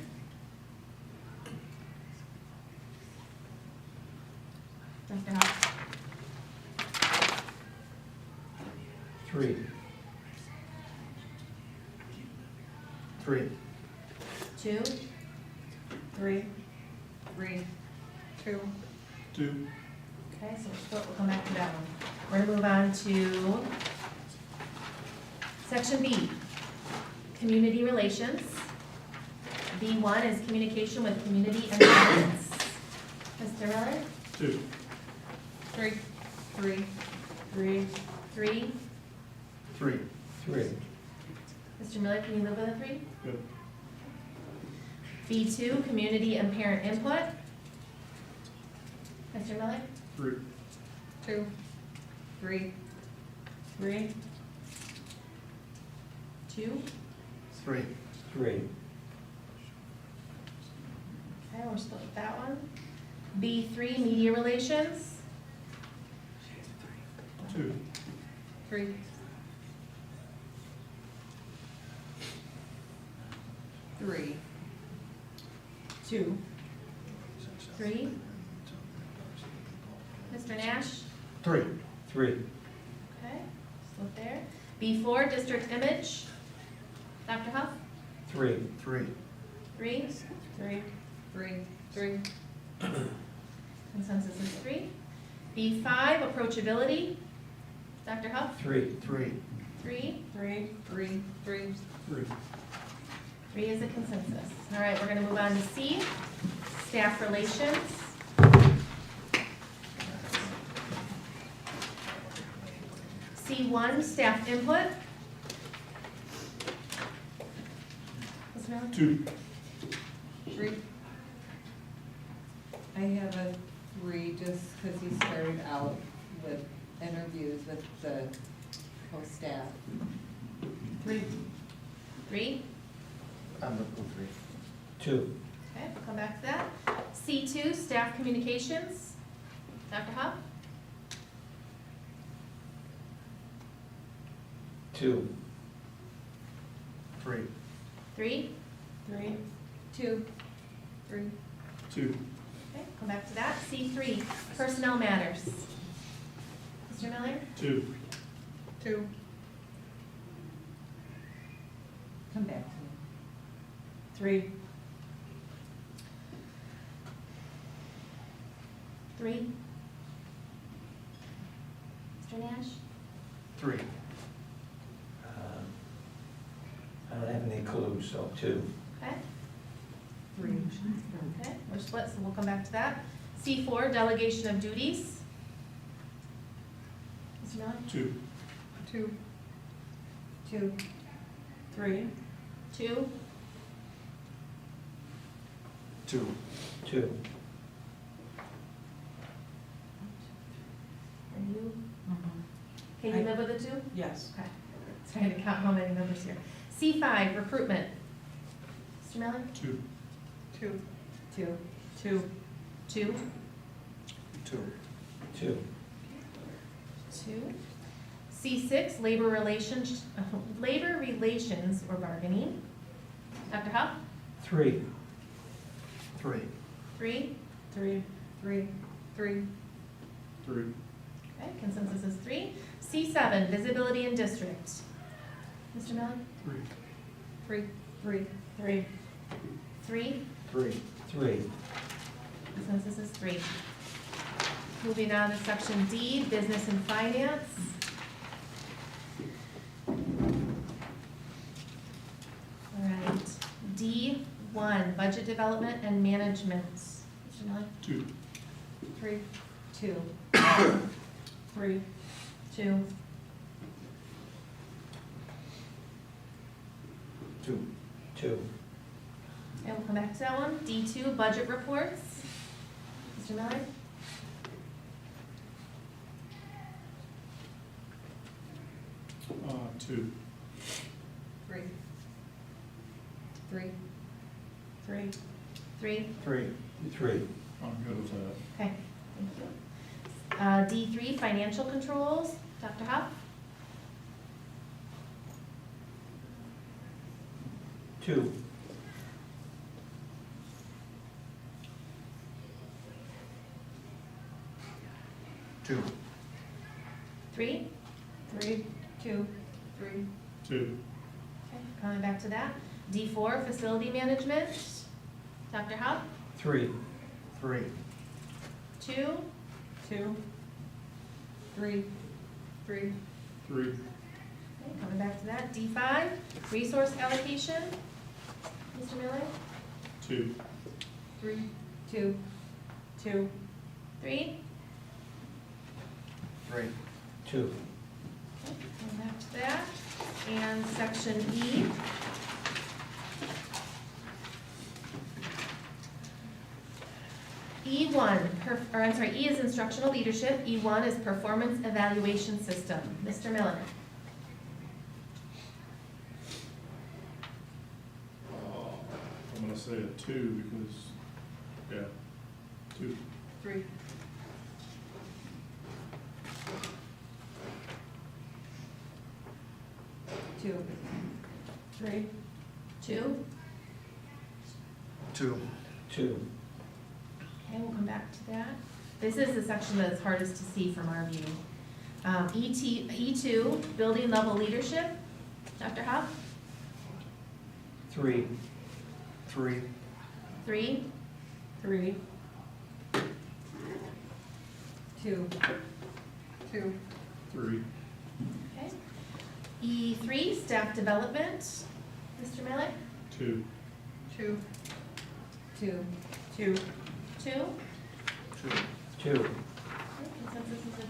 Dr. Hoff. 3. 3. 2. 3. 3. 2. 2. Okay, so we're split, we'll come back to that one. We're gonna move on to section B, community relations. B1 is communication with community and residents. Mr. Miller? 2. 3. 3. 3. 3. 3. 3. Mr. Miller, can you live with a 3? Good. B2, community and parent input. Mr. Miller? 3. 2. 3. 3. 2. 3. 3. Okay, we're split with that one. B3, media relations. 2. 3. 3. 2. 3. Mr. Nash? 3. 3. Okay, split there. B4, district image. Dr. Huff? 3. 3. 3. 3. 3. 3. Consensus is 3. B5, approachability. Dr. Huff? 3. 3. 3. 3. 3. 3. 3. 3 is a consensus. All right, we're gonna move on to C, staff relations. C1, staff input. Ms. Miller? 2. 3. I have a 3 just because he started out with interviews with the co-staff. 3. 3. I'm with 3. 2. Okay, we'll come back to that. C2, staff communications. Dr. Huff? 2. 3. 3. 3. 2. 3. 2. Okay, come back to that. C3, personnel matters. Mr. Miller? 2. 2. Come back to me. 3. 3. Mr. Nash? 3. I don't have any clues, so 2. Okay, 3. okay, we're split, so we'll come back to that. C4, delegation of duties. Mr. Miller? 2. 2. 2. 3. 2. 2. 2. Are you? Can you live with a 2? Yes. Okay. Trying to count how many numbers here. C5, recruitment. Mr. Miller? 2. 2. 2. 2. 2. 2. 2. 2. C6, labor relations or bargaining. Dr. Huff? 3. 3. 3? Three. Three. Three. Okay, consensus is 3. C7, visibility in district. Mr. Miller? Three. 3. 3. 3. 3. Consensus is 3. Moving on to section D, business and finance. All right, D1, budget development and management. Mr. Miller? 2. 3. 2. 3. 2. 2. 2. And we'll come back to that one. D2, budget reports. Mr. Miller? 2. 3. 3. 3. 3. 3. 3. I'm good with that. Okay, thank you. D3, financial controls. Dr. Huff? 2. 2. 3. 3. 2. 3. 2. Okay, coming back to that. D4, facility management. Dr. Huff? 3. 3. 2. 2. 3. 3. Okay, coming back to that. D5, resource allocation. Mr. Miller? 2. 3. 2. 2. 3. 3. 2. Okay, coming back to that. And section E. E1, E is instructional leadership. E1 is performance evaluation system. Mr. Miller? I'm gonna say a 2 because, yeah, 2. 3. 2. 3. 2. 2. 2. Okay, we'll come back to that. This is the section that's hardest to see from our view. E2, building level leadership. Dr. Huff? 3. 3. 3. 3. 2. 2. 3. Okay. E3, staff development. Mr. Miller? 2. 2. 2. 2. 2. 2. 2. Okay, consensus is a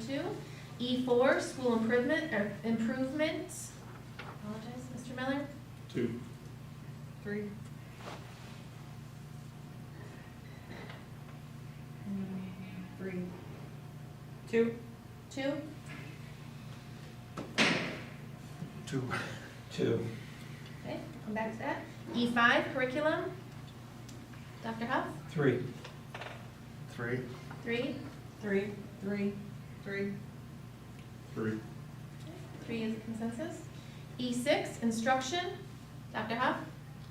2. E4, school improvement, improvements. Apologize, Mr. Miller? 2. 3. 3. 2. 2. 2. 2. Okay, come back to that. E5, curriculum. Dr. Huff? 3. 3. 3. 3. 3. 3. 3. 3 is a consensus. E6, instruction. Dr. Huff?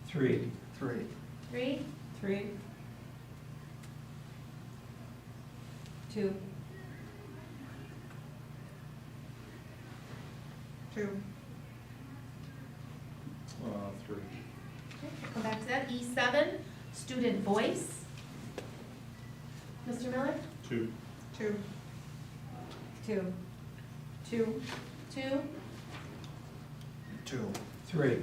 3. 3. 3. 3. 2. 2. 3. Okay, come back to that. E7, student voice. Mr. Miller? 2. 2. 2. 2. 2. 2. 3.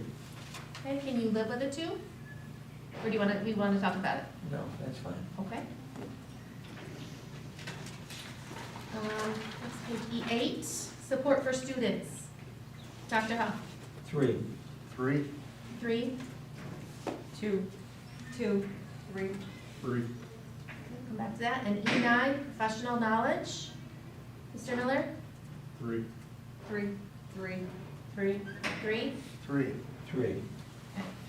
Okay, can you live with a 2? Or do you want to, we want to talk about it? No, that's fine. Okay. Next page, E8, support for students. Dr. Huff? 3. 3. 3. 2. 2. 3. 3. Come back to that. And E9, professional knowledge. Mr. Miller? 3. 3. 3. 3. 3. 3. 3. Okay,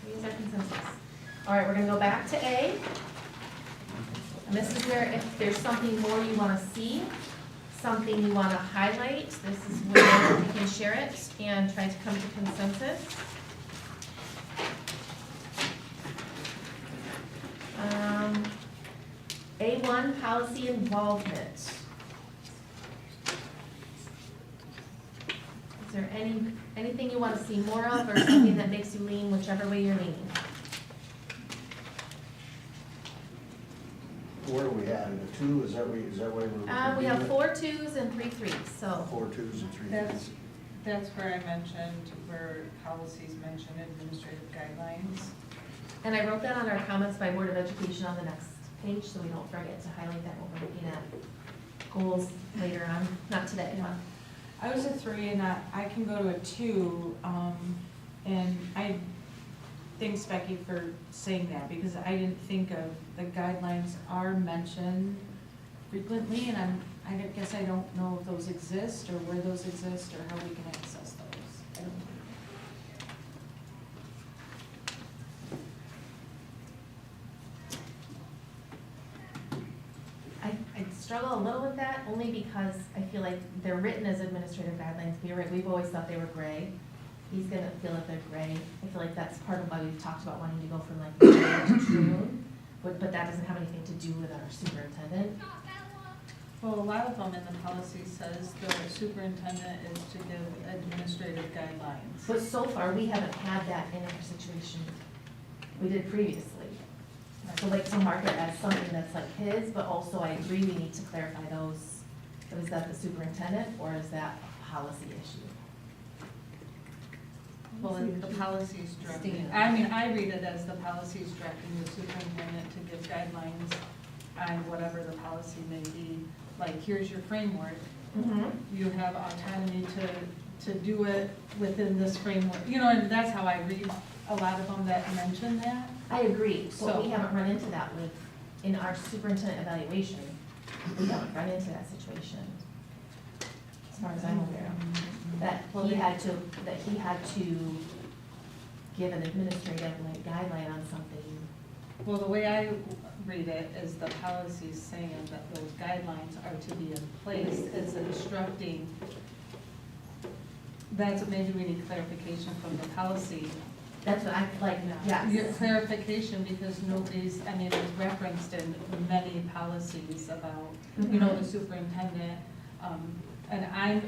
3 is our consensus. All right, we're gonna go back to A. And this is where if there's something more you wanna see, something you wanna highlight, this is where we can share it and try to come to consensus. A1, policy involvement. Is there anything you want to see more of, or something that makes you lean whichever way you're leaning? Where are we at? In a 2, is that where we're? We have 4 2s and 3 3s, so. 4 2s and 3 That's, 3s. that's where I mentioned, where policies mention administrative guidelines. And I wrote that on our comments by Board of Education on the next page, so we don't forget to highlight that when we're looking at goals later on, not today. Yeah. I was a 3 and I can go to a 2, and I thanks Becky for saying that, because I didn't think of, the guidelines are mentioned frequently, and I guess I don't know if those exist, or where those exist, or how we can access those. I don't know. I struggle a little with that, only because I feel like they're written as administrative guidelines, but you're right, we've always thought they were gray. He's gonna feel like they're gray. I feel like that's part of why we've talked about wanting to go from like May to June, but that doesn't have anything to do with our superintendent. Well, a lot of them in the policy says the superintendent is to give administrative guidelines. But so far, we haven't had that in our situation. We did previously. So like to mark it as something that's like his, but also I agree we need to clarify those. So is that the superintendent or is that a policy issue? Well, the policies directing, I mean, I read it as the policies directing the superintendent to give guidelines on whatever the policy may be. Like, here's your framework. You have autonomy to do it within this framework. You know, and that's how I read a lot of them that mention that. I agree, but we So- haven't run into that with, in our superintendent evaluation, we haven't run into that situation. As far as I'm aware of, that he had to give an administrative like guideline on something. Well, the way I read it is the policies saying that those guidelines are to be in place as instructing. That's what maybe we need clarification from the policy. That's what I, like, Your yes. clarification, because nobody's, I mean, it's referenced in many policies about, you know, the superintendent. And I'm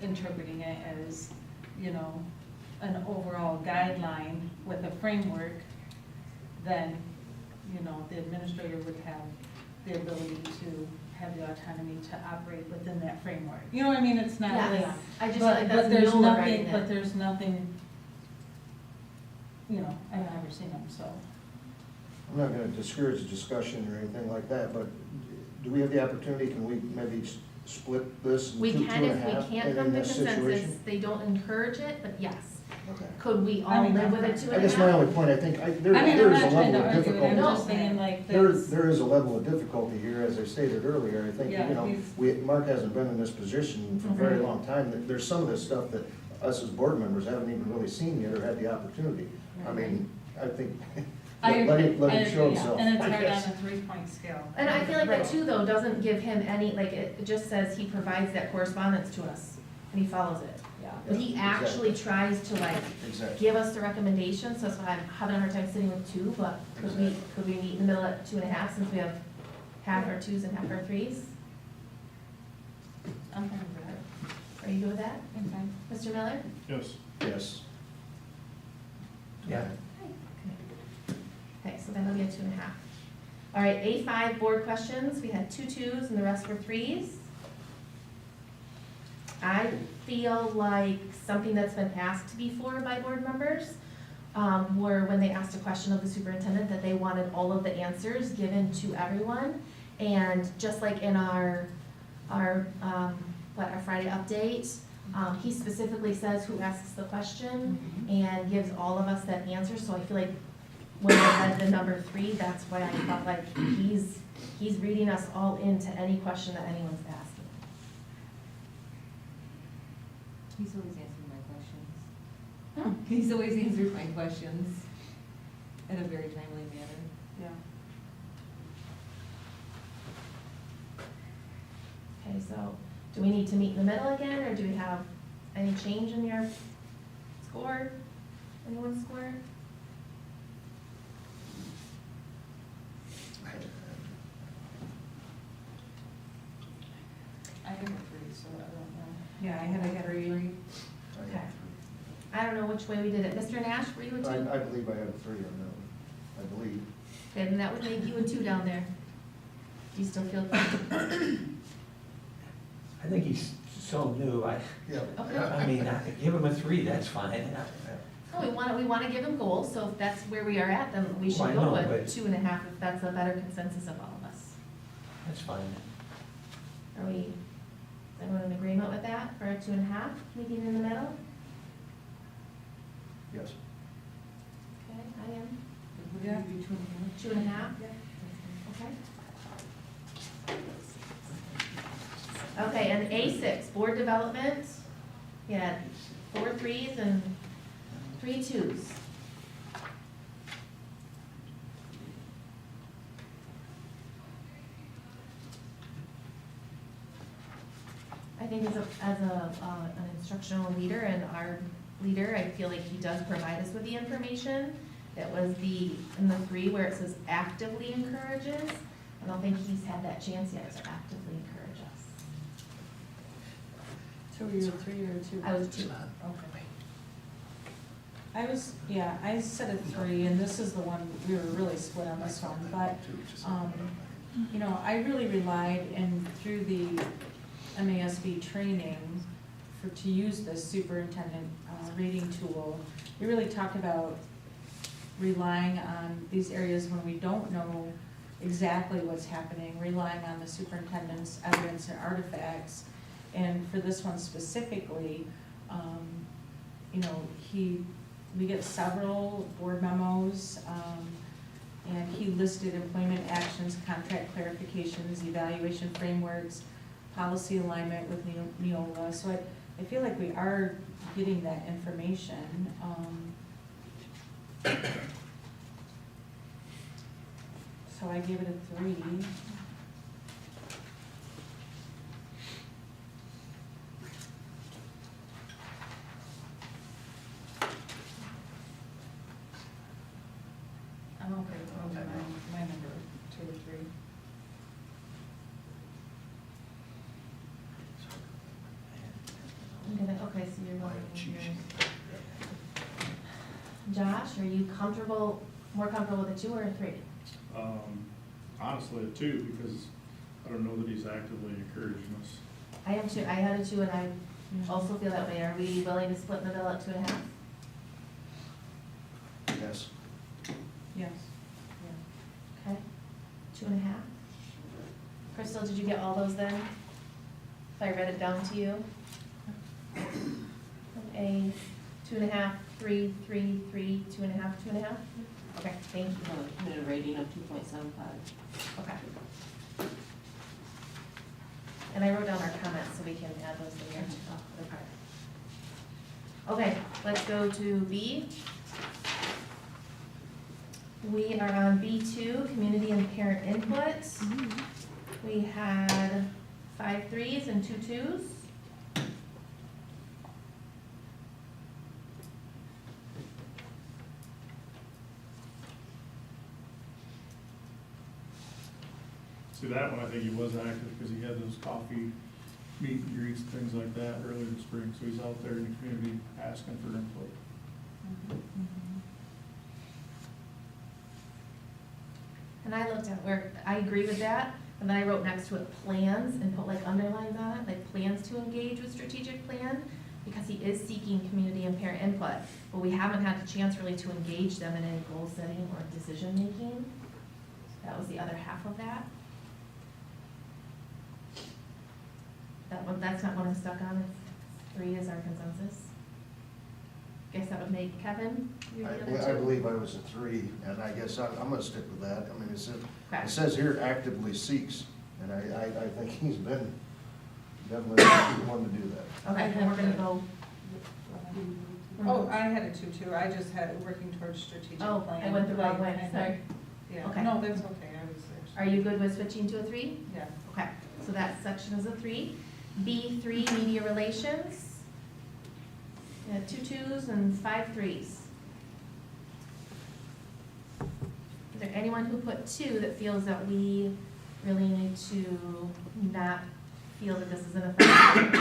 interpreting it as, you know, an overall guideline with a framework, then, you know, the administrator would have the ability to have the autonomy to operate within that framework. You know what I mean? It's not like. Yes, I just feel But, like but that's there's Neola nothing, writing but it. there's nothing, you know, I've never seen them, so. I'm not gonna discourage the discussion or anything like that, but do we have the opportunity, can we maybe split this in We two can and a if half we can't in come to this consensus, situation? they don't encourage it, but yes. Okay. Could we I all mean, live with a that's 2.5? I guess my only point, I think, there I mean, I'm is not a trying to level of argue, I'm difficulty. just saying like There this. is a level of difficulty here, as I stated earlier, I think, Yeah, you know, he's- Mark hasn't been in this position for a very Mhm. long time. There's some of this stuff that us as board members haven't even really seen yet or had the opportunity. I mean, I think, I let agree, him I show agree, yeah. himself. And it's I hard guess. on a 3-point scale. And I feel like Right. that too, though, doesn't give him any, like, it just says he provides that correspondence to us, and he follows it. Yeah. But he actually tries to like Exactly. give us the recommendations, so that's why I'm having a hard time sitting with 2, but could we meet in the middle at 2.5, since we have half our 2s and half our 3s? I'm fine with that. Are you good with that? I'm fine. Mr. Miller? Yes. Yes. Yeah. Okay, so that'll be a 2.5. All right, A5 board questions, we had 2 2s and the rest were 3s. I feel like something that's been asked before by board members, were when they asked a question of the superintendent, that they wanted all of the answers given to everyone. And just like in our Friday update, he specifically says who asks the question and gives all of us that answer, so I feel like when I read the number 3, that's why I felt like he's reading us all into any question that anyone's asking. He's always answered my questions. He's always answered my questions in a very timely manner. Yeah. Okay, so do we need to meet in the middle again, or do we have any change in your score? Anyone's score? Yeah, I had a Henry. Okay. I don't know which way we did it. Mr. Nash, were you a 2? I believe I had 3 on that one, I believe. Okay, then that would make you a 2 down there. Do you still feel? I think he's so new, Yeah. I mean, give him a 3, that's fine. No, we want to give them goals, so if that's where we are at, then we Well, I should go know, with but- 2.5 if that's a better consensus of all of us. That's fine. Are we, is everyone in agreement with that for a 2.5, meeting in the middle? Yes. Okay, I am. Yeah. 2.5? Okay. Okay, and A6, board development, you had 4 3s and 3 2s. I think as an instructional leader and our leader, I feel like he does provide us with the information. That was in the 3 where it says actively encourages. I don't think he's had that chance yet to actively encourage us. So were you a 3 or a 2? I was 2. Okay. I said a 3, and this is the one, we were really split on this one, but, I really relied through the MASB training to use this superintendent rating tool. We really talked about relying on these areas when we don't know exactly what's happening, relying on the superintendent's evidence and artifacts. And for this one specifically, we get several board memos, and he listed employment actions, contract clarifications, evaluation frameworks, policy alignment with Neola. So I feel like we are getting that information. So I gave it a 3. I'm okay with my number, 2 or 3. Okay, so you're going yours. Josh, are you more comfortable with a 2 or a 3? Honestly, a 2, because I don't know that he's actively encouraging us. I am 2, I had a 2 and I also feel that way. Are we willing to split in the middle at 2.5? Yes. Yes. Okay, 2.5. Crystal, did you get all those then? If I read it down to you? A 2.5, 3, 3, 3, 2.5, 2.5? Okay, thank you. At a rating of 2.75. Okay. And I wrote down our comments so we can add those later. Okay, let's go to B. We are on B2, community and parent input. We had 5 3s and 2 2s. See, that one, I think he was active because he had those coffee meet and greets, things like that earlier in the spring. So he's out there in the community asking for input. And I looked at where, I agree with that, and then I wrote next to it plans and put like underlines on it, like plans to engage with strategic plan, because he is seeking community and parent input, but we haven't had the chance really to engage them in any goal setting or decision making. That was the other half of that. That one, that's not what I'm stuck on, if 3 is our consensus. Guess that would make Kevin, you're the other 2? I believe I was a 3, and I guess I'm gonna stick with that. I mean, Okay. it says here actively seeks, and I think he's been definitely the one to do that. Okay, then we're gonna go. Oh, I had a 2 too, I just had it working towards strategic plan. Oh, I went the wrong way, sorry. Yeah, Okay. no, that's okay, I was Are you good with switching to a 3? yeah. Okay, so that section is a 3. B3, media relations. We had 2 2s and 5 3s. Is there anyone who put 2 that feels that we really need to not feel that this is an effective?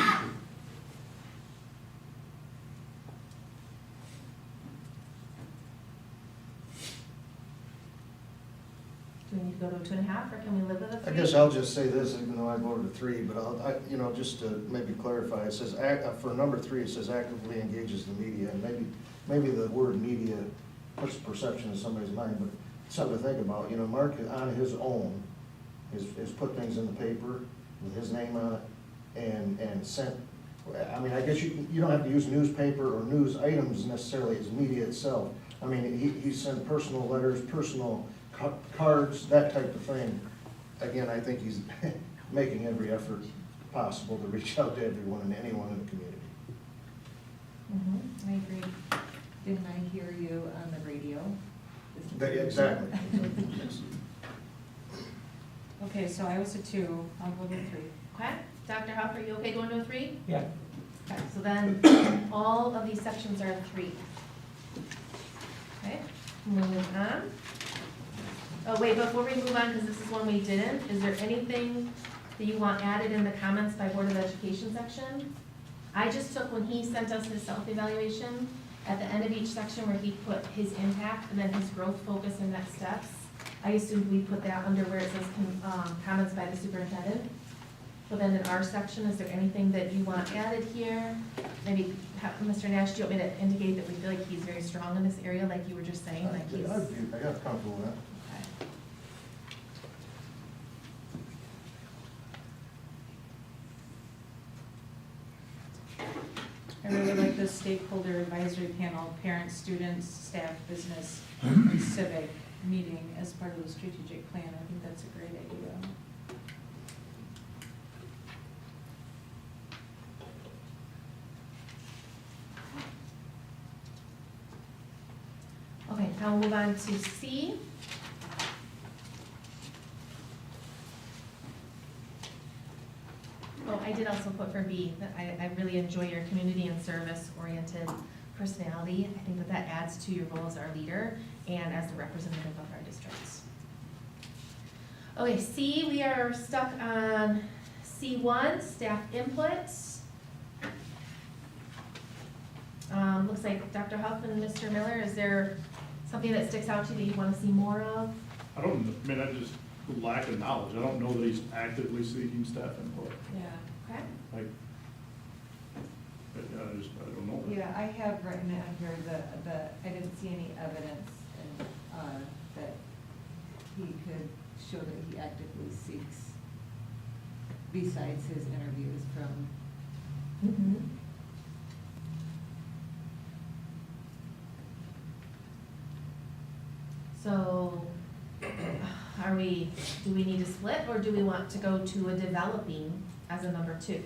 go to a 2.5, or can we live with a 3? I guess I'll just say this, even though I voted a 3, but just to maybe clarify, it says, for number 3, it says actively engages the media, and maybe the word media puts perception in somebody's mind, but something to think about. Mark on his own has put things in the paper with his name on it and sent, I guess you don't have to use newspaper or news items necessarily as media itself. He sent personal letters, personal cards, that type of thing. Again, I think he's making every effort possible to reach out to everyone and anyone in the community. I agree. Didn't I hear you on the radio? Exactly. Okay, so I was a 2, I'll go with 3. Okay, Dr. Huff, are you okay going to a 3? Yeah. Okay, so then all of these sections are 3. Okay, moving on. Oh, wait, before we move on, because this is one we didn't, is there anything that you want added in the comments by Board of Education section? I just took, when he sent us his self-evaluation, at the end of each section where he put his impact and then his growth focus and next steps, I assumed we put that under where it says comments by the superintendent. But then in our section, is there anything that you want added here? Maybe, Mr. Nash, do you want me to indicate that we feel like he's very strong in this area, like you were just saying, like he's? I got comfortable with that. I really like the stakeholder advisory panel, parents, students, staff, business, and civic meeting as part of the strategic plan. I think that's a great idea. Okay, now we'll move on to C. Oh, I did also put for B, that I really enjoy your community and service-oriented personality. I think that adds to your role as our leader and as the representative of our districts. Okay, C, we are stuck on C1, staff inputs. Looks like Dr. Huff and Mr. Miller, is there something that sticks out to you that you want to see more of? I just lack of knowledge. I don't know that he's actively seeking staff input. Yeah. Okay. I don't know. Yeah, I have written out here I didn't see any evidence that he could show that he actively seeks, besides his interviews from. So, do we need to split, or do we want to go to a developing as a number 2?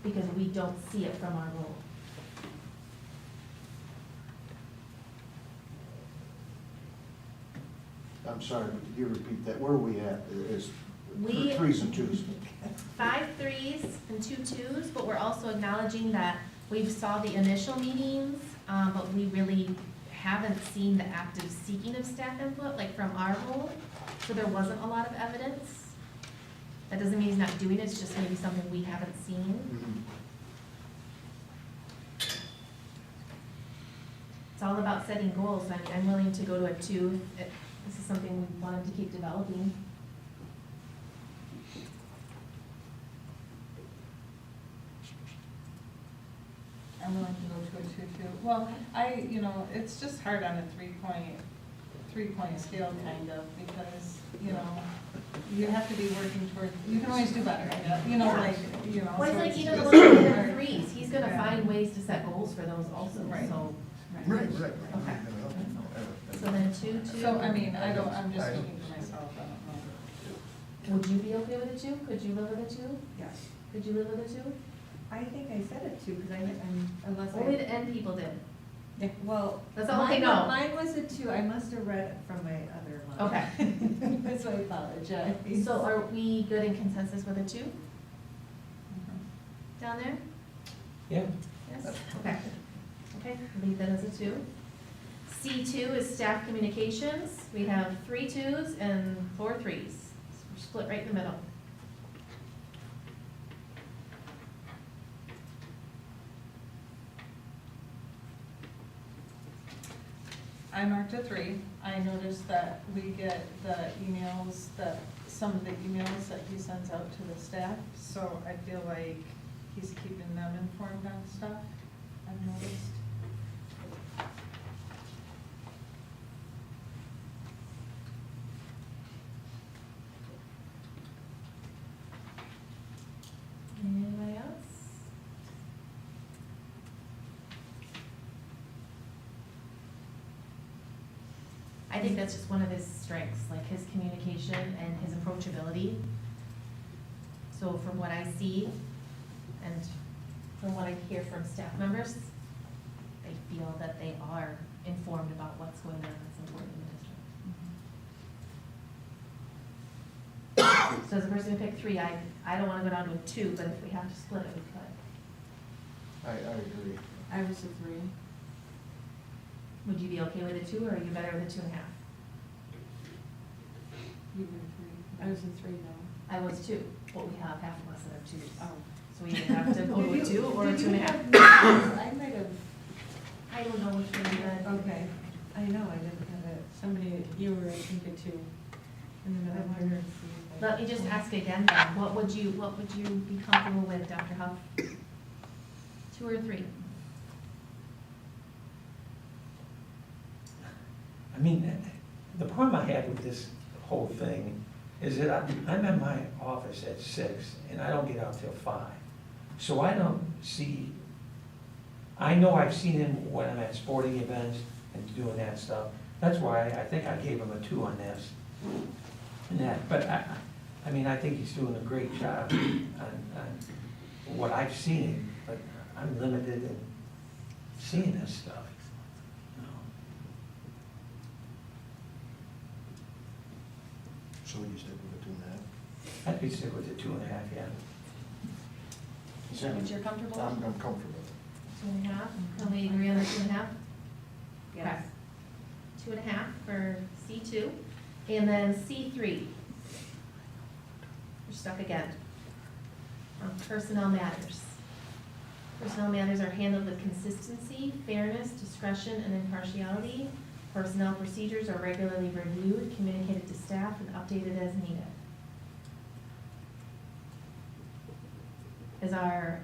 Because we don't see it from our role. I'm sorry, but could you repeat that? Where are we at? Is We- 3s and 2s? 5 3s and 2 2s, but we're also acknowledging that we've saw the initial meetings, but we really haven't seen the active seeking of staff input, like from our role, so there wasn't a lot of evidence. That doesn't mean he's not doing it, it's just maybe something we haven't seen. It's all about setting goals. I'm willing to go to a 2 if this is something we wanted to keep developing. I'm willing to go to a 2 too. Well, it's just hard on a 3-point scale kind of, because, you have to be working toward, you can always do better, I guess, Well, it's so like even just looking at hard. 3s, he's gonna Yeah. find ways to set goals for those also, Right. so. Right. Okay. So then 2 2. So, I'm just speaking for myself, I don't know. Would you be okay with a 2? Could you live with a 2? Yes. Could you live with a 2? I think I said it too, because unless Only the end people did. Well. That's all they know. Mine was a 2, I must have read it from my other line. Okay. That's why I apologize. So are we good in consensus with a 2 Mhm. down there? Yeah. Yes, okay. Okay, leave that as a 2. C2 is staff communications. We have 3 2s and 4 3s. So we're split right in the middle. I marked a 3. I noticed that we get the emails some of the emails that he sends out to the staff, so I feel like he's keeping them informed on stuff, I've noticed. Anybody else? I think that's just one of his strengths, like his communication and his approachability. So from what I see and from what I hear from staff members, they feel that they are informed about what's going on that's important in the district. So as a person who picked 3, I don't wanna go down to a 2, but if we have to split it, we could. I agree. I was a 3. Would you be okay with a 2, or are you better with a 2.5? You were a 3. I was a 3 though. I was 2, but we have half of us that are 2s. Oh. So we either have to go to a 2 or a 2.5. I might have, I don't know which one you read. okay, I know, I didn't have it. Somebody, you were, I think, a 2 in the middle I here. wanted to see if I- Let me just ask again then, what would you be comfortable with, Dr. Huff? 2 or 3? I mean, the problem I have with this whole thing is that I'm in my office at 6 and I don't get out till 5. So I don't see, I know I've seen him when I'm at sporting events and doing that stuff. That's why I think I gave him a 2 on this. And that, but I mean, I think he's doing a great job on what I've seen, but I'm limited in seeing this stuff. So you stick with a 2.5? I'd be sick with the 2.5, yeah. Is that what you're comfortable I'm with? comfortable. 2.5, can we agree on the 2.5? Yes. 2.5 for C2, and then C3. We're stuck again. On personnel matters. Personnel matters are handled with consistency, fairness, discretion, and impartiality. Personnel procedures are regularly reviewed, communicated to staff, and updated as needed. Is our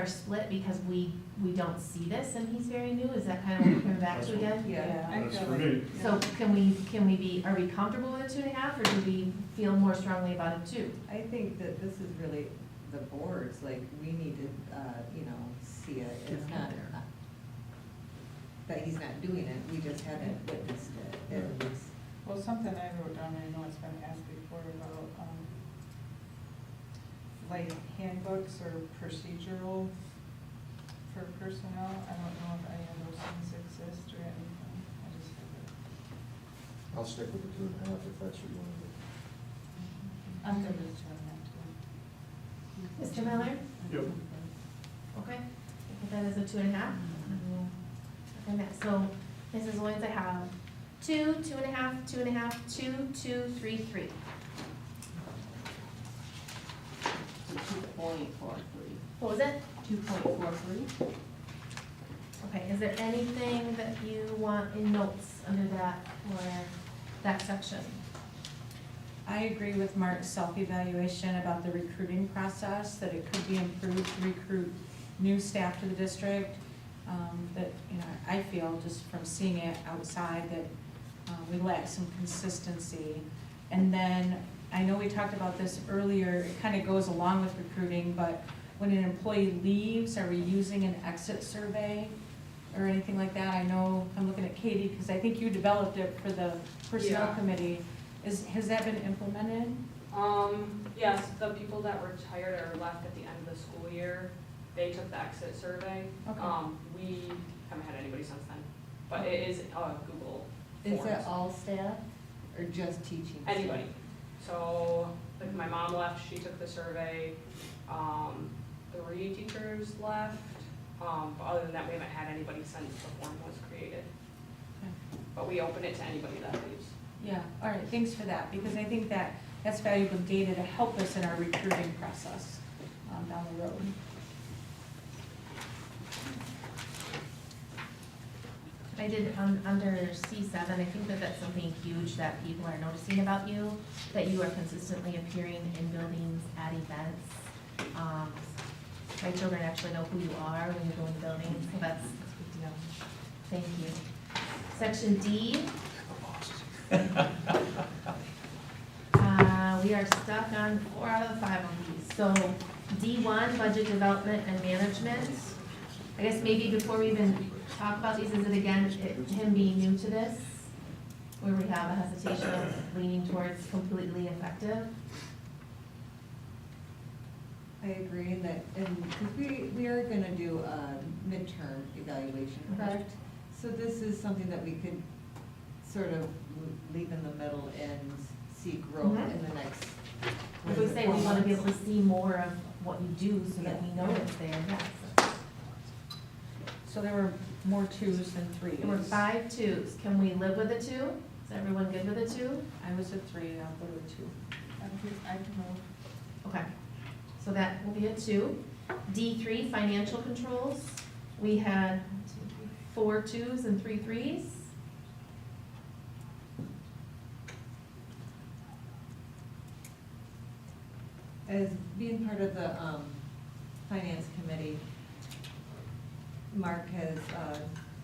split because we don't see this and he's very new? Is that kind of what we're coming back to again? Yeah. I That's feel for like- me. So can we be, are we comfortable with a 2.5, or do we feel more strongly about a 2? I think that this is really the board's, like, we need to, see it, it's not, that he's not doing it, we just haven't witnessed it. And it's, Well, something I wrote down, I know it's been asked before about, like handbooks or procedural for personnel. I don't know if any of those things exist or anything. I just have it. I'll stick with the 2.5 if that's what you want to do. I'm good with doing that too. Mr. Miller? Yep. Okay, put that as a 2.5. Okay, so Mrs. Owens, I have 2, 2.5, 2.5, 2, 2, 3, 3. So 2.43. What was it? 2.43. Okay, is there anything that you want in notes under that for that section? I agree with Mark's self-evaluation about the recruiting process, that it could be improved to recruit new staff to the district. That, I feel just from seeing it outside that we lack some consistency. And then, I know we talked about this earlier, it kind of goes along with recruiting, but when an employee leaves, are we using an exit survey or anything like that? I know, I'm looking at Katie, because I think you developed it for the personnel Yeah. committee. Has that been implemented? Yes, the people that retired or left at the end of the school year, they took the exit survey. Okay. We haven't had anybody since then, but it is, Google is Forms. it all staff or just teaching? staff? Anybody. So, like, my mom left, she took the survey, 3 teachers left, but other than that, we haven't had anybody since the form was created. Okay. But we open it to anybody that leaves. Yeah, all right, thanks for that, because I think that's valuable data to help us in our recruiting process down the road. I did, under C7, I think that that's something huge that people are noticing about you, that you are consistently appearing in buildings, at events. My children actually know who you are when you go in the building, so that's a big deal. Thank you. Section D. We are stuck on 4 out of the 5 of these. So D1, budget development and management. I guess maybe before we even talk about these, is it again, him being new to this? Where we have a hesitation of leaning towards completely effective? I agree in that, and because we are gonna do a midterm evaluation, correct? So this is something that we could sort of leave in the middle and see growth Mhm. in the next. If we say we want to be able to see more of what you do so that we know it's there, yes. So there were more 2s than 3s. There were 5 2s. Can we live with a 2? Is everyone good with a 2? I was at 3, I'll go to 2. I can move. Okay, so that will be a 2. D3, financial controls. We had 4 2s and 3 3s. As being part of the finance committee, Mark has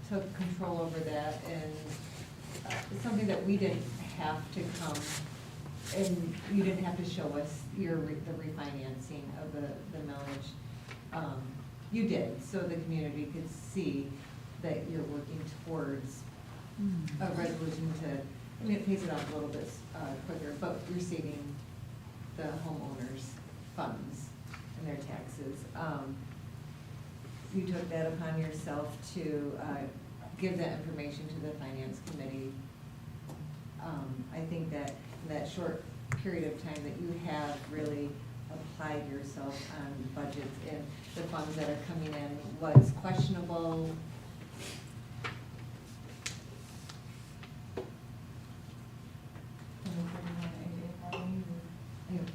took control over that, and it's something that we didn't have to come, and you didn't have to show us the refinancing of the millage. You did, so the community could see that you're working towards a resolution to, I mean, it pays it off a little bit quicker, but receiving the homeowners' funds and their taxes. You took that upon yourself to give that information to the finance committee. I think that in that short period of time that you have really applied yourself on budgets and the funds that are coming in, what's questionable.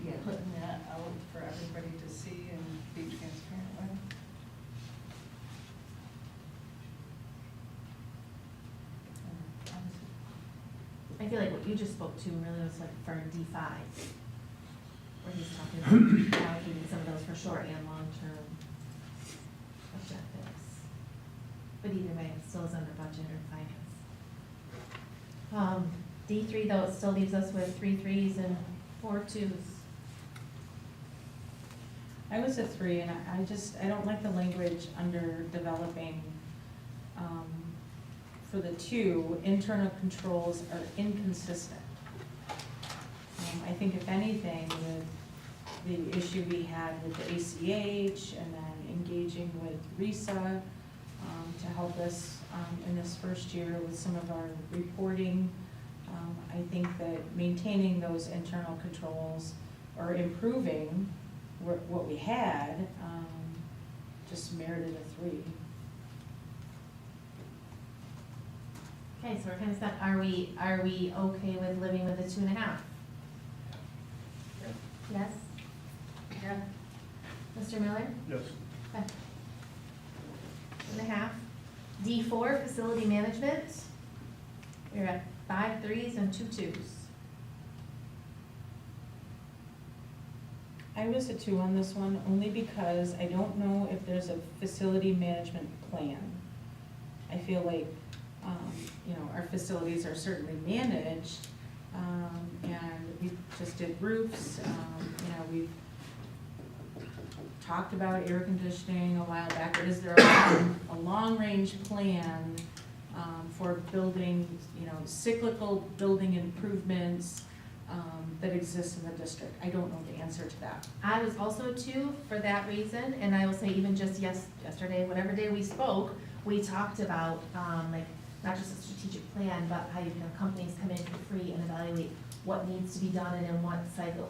Yeah. Putting that out for everybody to see and be transparent with. I feel like what you just spoke to really was like for D5, where he's talking about allocating some of those for short and long-term objectives. But either way, it still is under budget or finance. D3 though, it still leaves us with 3 3s and 4 2s. I was at 3, and I don't like the language under developing. For the 2, internal controls are inconsistent. I think if anything, with the issue we had with the ACH and then engaging with RISA to help us in this first year with some of our reporting, I think that maintaining those internal controls or improving what we had just merited a 3. Okay, so we're kind of stuck. Are we okay with living with a 2.5? Yes? Yeah. Mr. Miller? Yes. Okay. 2.5. D4, facility management. We're at 5 3s and 2 2s. I was a 2 on this one, only because I don't know if there's a facility management plan. I feel like, our facilities are certainly managed, and we just did roofs, we've talked about air conditioning a while back, but is there a long-range plan for building, cyclical building improvements that exist in the district? I don't know the answer to that. I was also 2 for that reason, and I will say even just yesterday, whatever day we spoke, we talked about, not just a strategic plan, but how you can have companies come in for free and evaluate what needs to be done and in what cycle,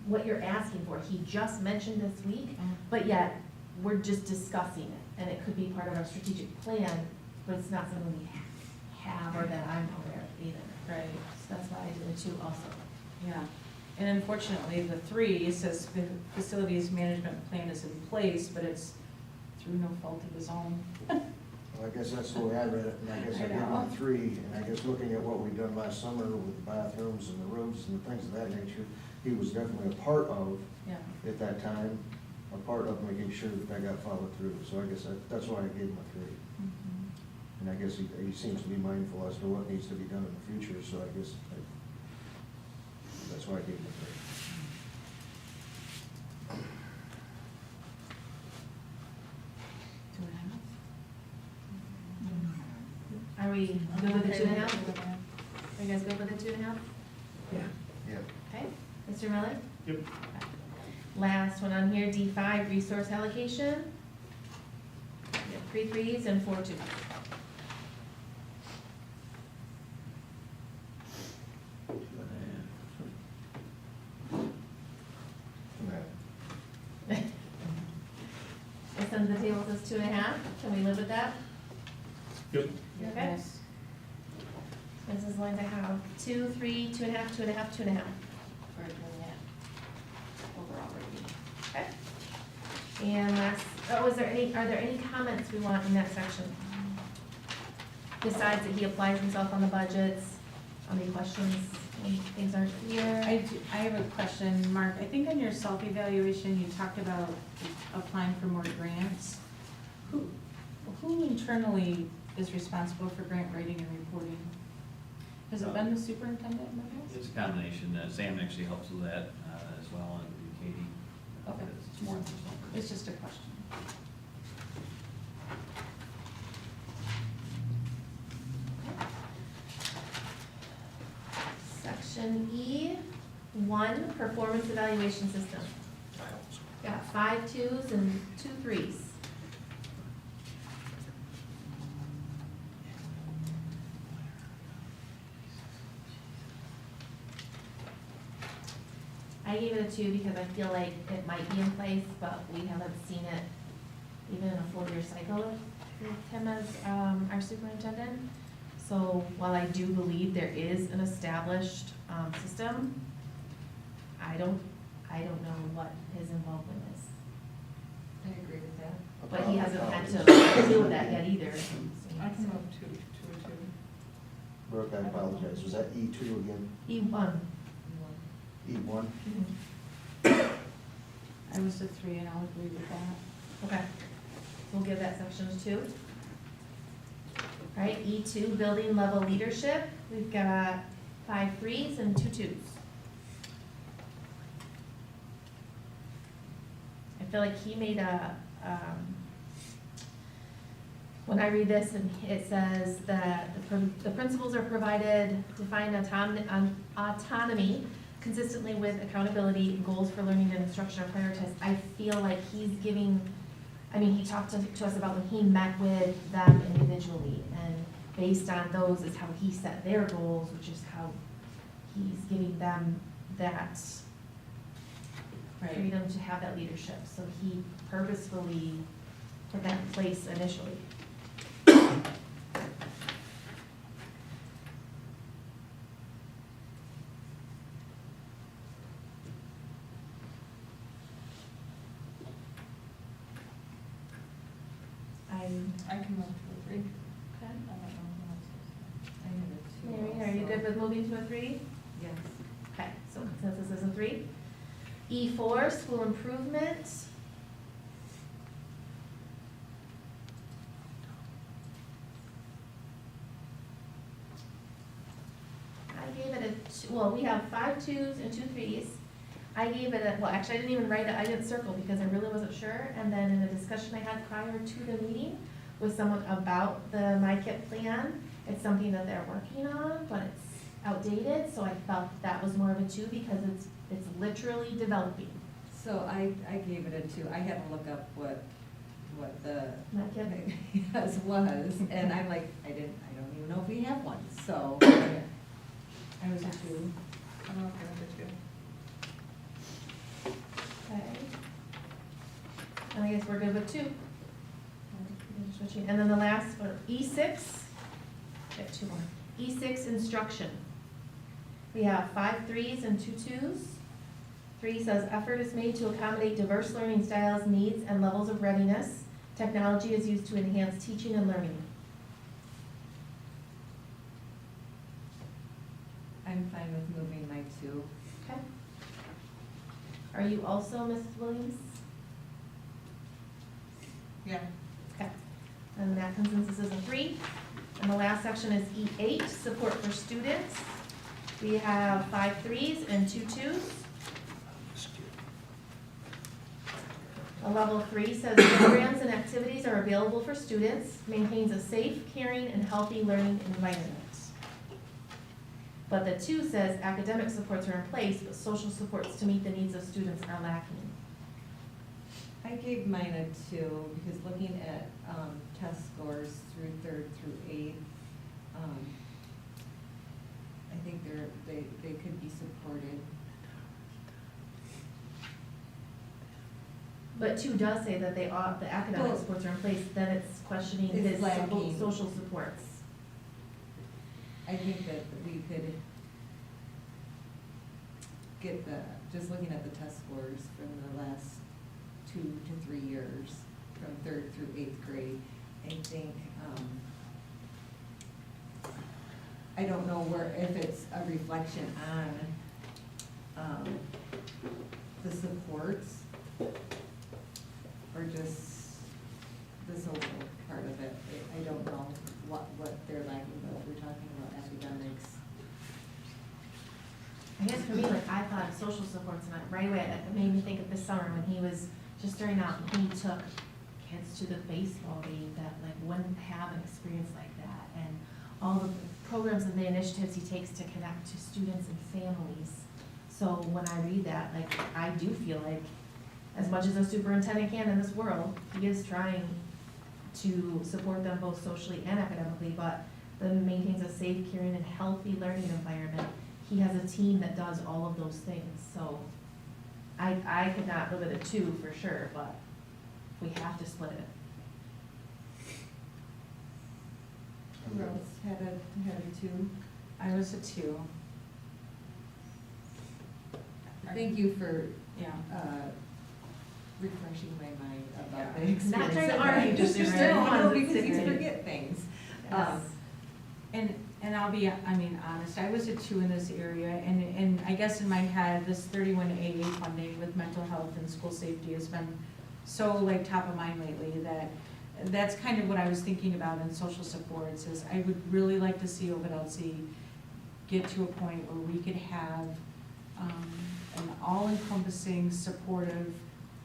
what you're asking for. He just mentioned this week, but yet we're just discussing it, and it could be part of our strategic plan, but it's not something we have or that I'm aware of either. Right. So that's why I did a 2 also. Yeah, and unfortunately, the 3 says facilities management plan is in place, but it's through no fault of his own. Well, I guess that's the way I read it, and I guess I gave him a 3, and I guess looking at what we've done last summer with the bathrooms and the roofs and things of that nature, he was definitely a part of, Yeah. at that time, a part of making sure that that got followed through, so I guess that's why I gave him a 3. Mhm. And I guess he seems to be mindful as to what needs to be done in the future, so I guess that's why I gave him a 3. Two and a half? Are we good with the 2.5? Okay. Are you guys good with the 2.5? Yeah. Yeah. Okay, Mr. Miller? Yep. Last one on here, D5, resource allocation. We have 3 3s and 4 2s. This end of the table says 2.5, can we live with that? Yep. Okay. Yes. Mrs. Lines, I have 2, 3, 2.5, 2.5, 2.5. For doing that overall review. Okay. And last, are there any comments we want in that section? Besides that he applies himself on the budgets, any questions, when things aren't clear? I have a question, Mark. I think on your self-evaluation, you talked about applying for more grants. Who internally is responsible for grant writing and reporting? Has it been the superintendent in the past? It's a combination. Sam actually helps with that as well, and Katie. Okay. It's more than just one person. It's just a question. Section E, 1, performance evaluation system. Got 5 2s and 2 3s. I gave it a 2 because I feel like it might be in place, but we haven't seen it even in a 4-year cycle with him as our superintendent. So while I do believe there is an established system, I don't know what his involvement is. I agree with that. But he hasn't had to deal with that yet either. I can move two or two. Brooke, I apologize, was that E2 again? E1. E1? I was a 3 and I'll agree with that. Okay, we'll give that section a 2. All right, E2, building level leadership, we've got 5 3s and 2 2s. I feel like he made when I read this, and it says that the principals are provided defined autonomy consistently with accountability, goals for learning and instruction are prioritized. I feel like he's giving, he talked to us about when he met with them individually, and based on those is how he set their goals, which is how he's giving them that freedom to have that leadership. So he purposefully put that in place initially. I can move to a 3. Okay. I don't know who I have a 2 Mary, are you also. good with moving to a 3? Yes. Okay, so consensus is a 3. E4, school improvement. I gave it a, well, we have 5 2s and 2 3s. I gave it a, well, actually, I didn't even write it, I didn't circle because I really wasn't sure. And then in a discussion I had prior to the meeting with someone about the MyKit plan, it's something that they're working on, but it's outdated, so I felt that was more of a 2 because it's literally developing. So I gave it a 2. I had to look up what the, MyKit. yes, was, and I'm like, I don't even know if we have one, so. I was a 2. I'm okay with a 2. Okay. And I guess we're good with 2. And then the last one, E6, we have 2 more. E6, instruction. We have 5 3s and 2 2s. 3 says effort is made to accommodate diverse learning styles, needs, and levels of readiness. Technology is used to enhance teaching and learning. fine with moving my 2. Okay. Are you also Mrs. Williams? Yeah. Okay. And that consensus is a 3. And the last section is E8, support for students. We have 5 3s and 2 2s. A level 3 says programs and activities are available for students, maintains a safe, caring, and healthy learning environment. But the 2 says academic supports are in place, but social supports to meet the needs of students are lacking. I gave mine a 2 because looking at test scores through 3rd through 8th, I think they could be supported. But 2 does say that they are, the academic Well, supports are in place, then it's questioning it's his lacking. social supports. I think that we could get just looking at the test scores from the last 2 to 3 years, from 3rd through 8th grade, I think, I don't know if it's a reflection on, the supports, or just the social part of it. I don't know what they're lacking, but if we're talking about academics. I guess for me, like, I thought of social supports, and right away, it made me think of this summer when he was just starting out, and he took kids to the baseball game that like wouldn't have an experience like that, and all the programs and the initiatives he takes to connect to students and families. So when I read that, like, I do feel like, as much as a superintendent can in this world, he is trying to support them both socially and academically, but then maintains a safe, caring, and healthy learning environment. He has a team that does all of those things, so I could not live at a 2 for sure, but we have to split it. Who else had a 2? I was a 2. Thank you for, Yeah. refreshing my mind about the Yeah. experience. Not trying to of argue, that. just Still, very no, honest because you experience. forget things. Yes. And I'll be, honest, I was a 2 in this area, and I guess in my head, this 31AA funding with mental health and school safety has been so like top of mind lately that that's kind of what I was thinking about in social supports, is I would really like to see Ovid-Elsie get to a point where we could have an all-encompassing, supportive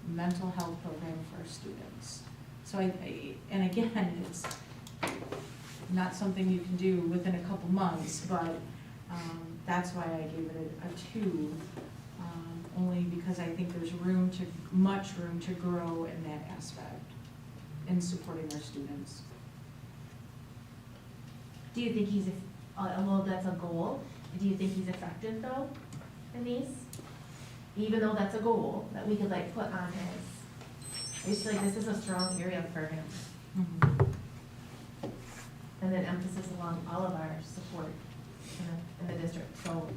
mental health program for our students. So and again, it's not something you can do within a couple months, but that's why I gave it a 2, only because I think there's much room to grow in that aspect, in supporting our students. Do you think he's, well, that's a goal, do you think he's effective though, in these? Even though that's a goal that we could like put on his, I just feel like this is a strong area for him. Mm-hmm. And then emphasis along all of our support in the district, so.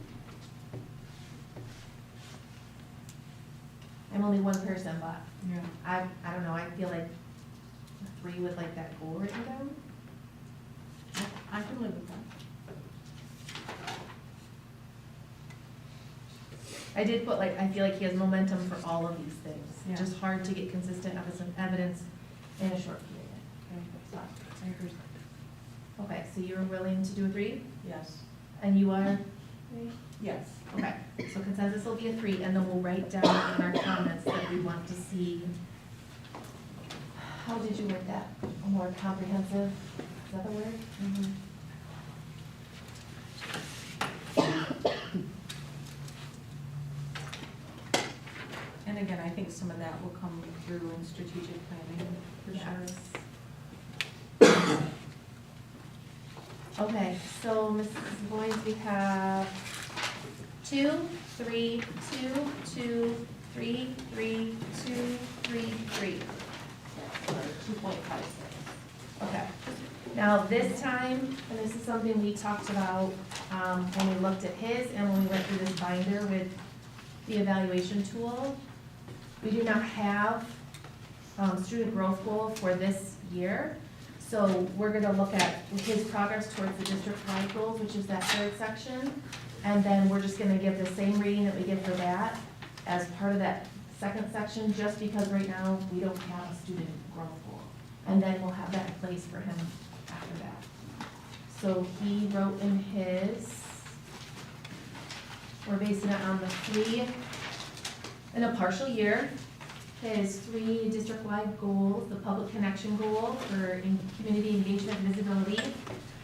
I'm only one person, but Yeah. I don't know, I feel like a 3 with like that goal written down. I can live with that. I did put like, I feel like he has momentum for all of these things. Yeah. Just hard to get consistent evidence in a short period. So, I agree. okay, so you're willing to do a 3? Yes. And you are? Yes. Okay, so consensus will be a 3, and then we'll write down in our comments that we want to see, how did you word that? A more comprehensive, is that the word? And again, I think some of that will come through in strategic planning, for sure. Okay, so Mrs. Boyd, we have 2, 3, 2, 2, 3, 3, 2, 3, 3. Or 2.56. Okay. Now this time, and this is something we talked about when we looked at his and when we went through this binder with the evaluation tool, we do not have student growth goal for this year. So we're gonna look at his progress towards the district-wide goals, which is that 3rd section. And then we're just gonna give the same reading that we give for that as part of that second section, just because right now we don't have a student growth goal. And then we'll have that in place for him after that. So he wrote in his, we're basing it on the 3 in a partial year, his 3 district-wide goals: the public connection goal for community engagement and visibility,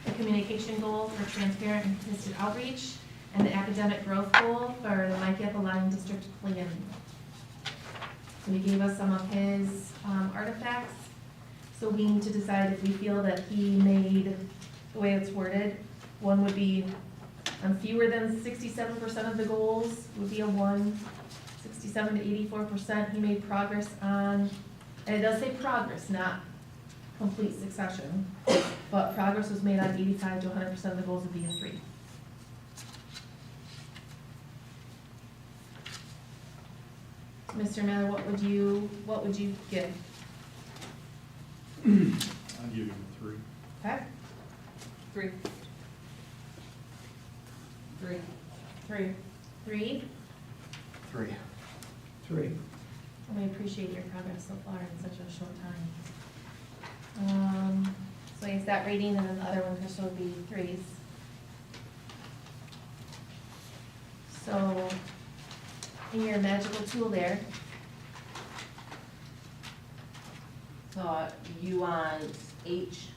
the communication goal for transparent and consistent outreach, and the academic growth goal for the Mike Apple District Plan. So he gave us some of his artifacts. So we need to decide if we feel that he made, the way it's worded, one would be on fewer than 67% of the goals would be a 1, 67 to 84%. He made progress on, and it does say progress, not complete succession, but progress was made on 85 to 100% of the goals would be a 3. Mr. Miller, what would you give? I'll give him a 3. Okay, 3. 3. 3. 3. 3. 3. And we appreciate your progress so far in such a short time. So I guess that rating, and then the other one, Crystal, would be 3s. So in your magical tool there, So you want H?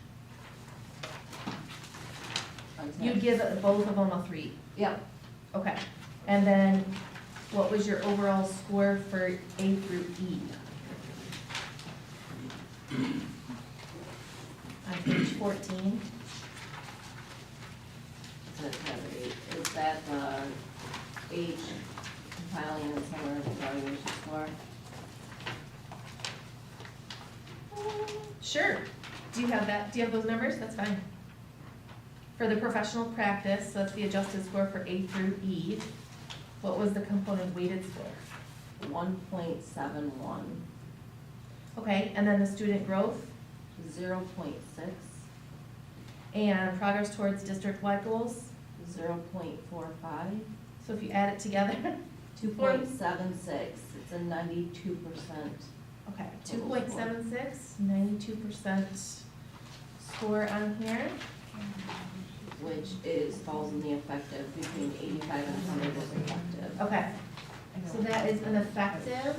on 10? you'd give both of them a 3. Yep, Okay. And then what was your overall score for A through E? On page 14. so it's have 8. Is that the H compiling and summary evaluation score? Sure. Do you have that? Do you have those numbers? That's fine. For the professional practice, so that's the adjusted score for A through E. What was the component weighted score? 1.71, Okay, and then the student growth 0.6, and progress towards district-wide goals. 0.45, So if you add it together, 2.76, it's a 92%. okay, 2.76, 92% score on here. Which is, falls in the effective, between 85 and 100 is effective. Okay, so that is an effective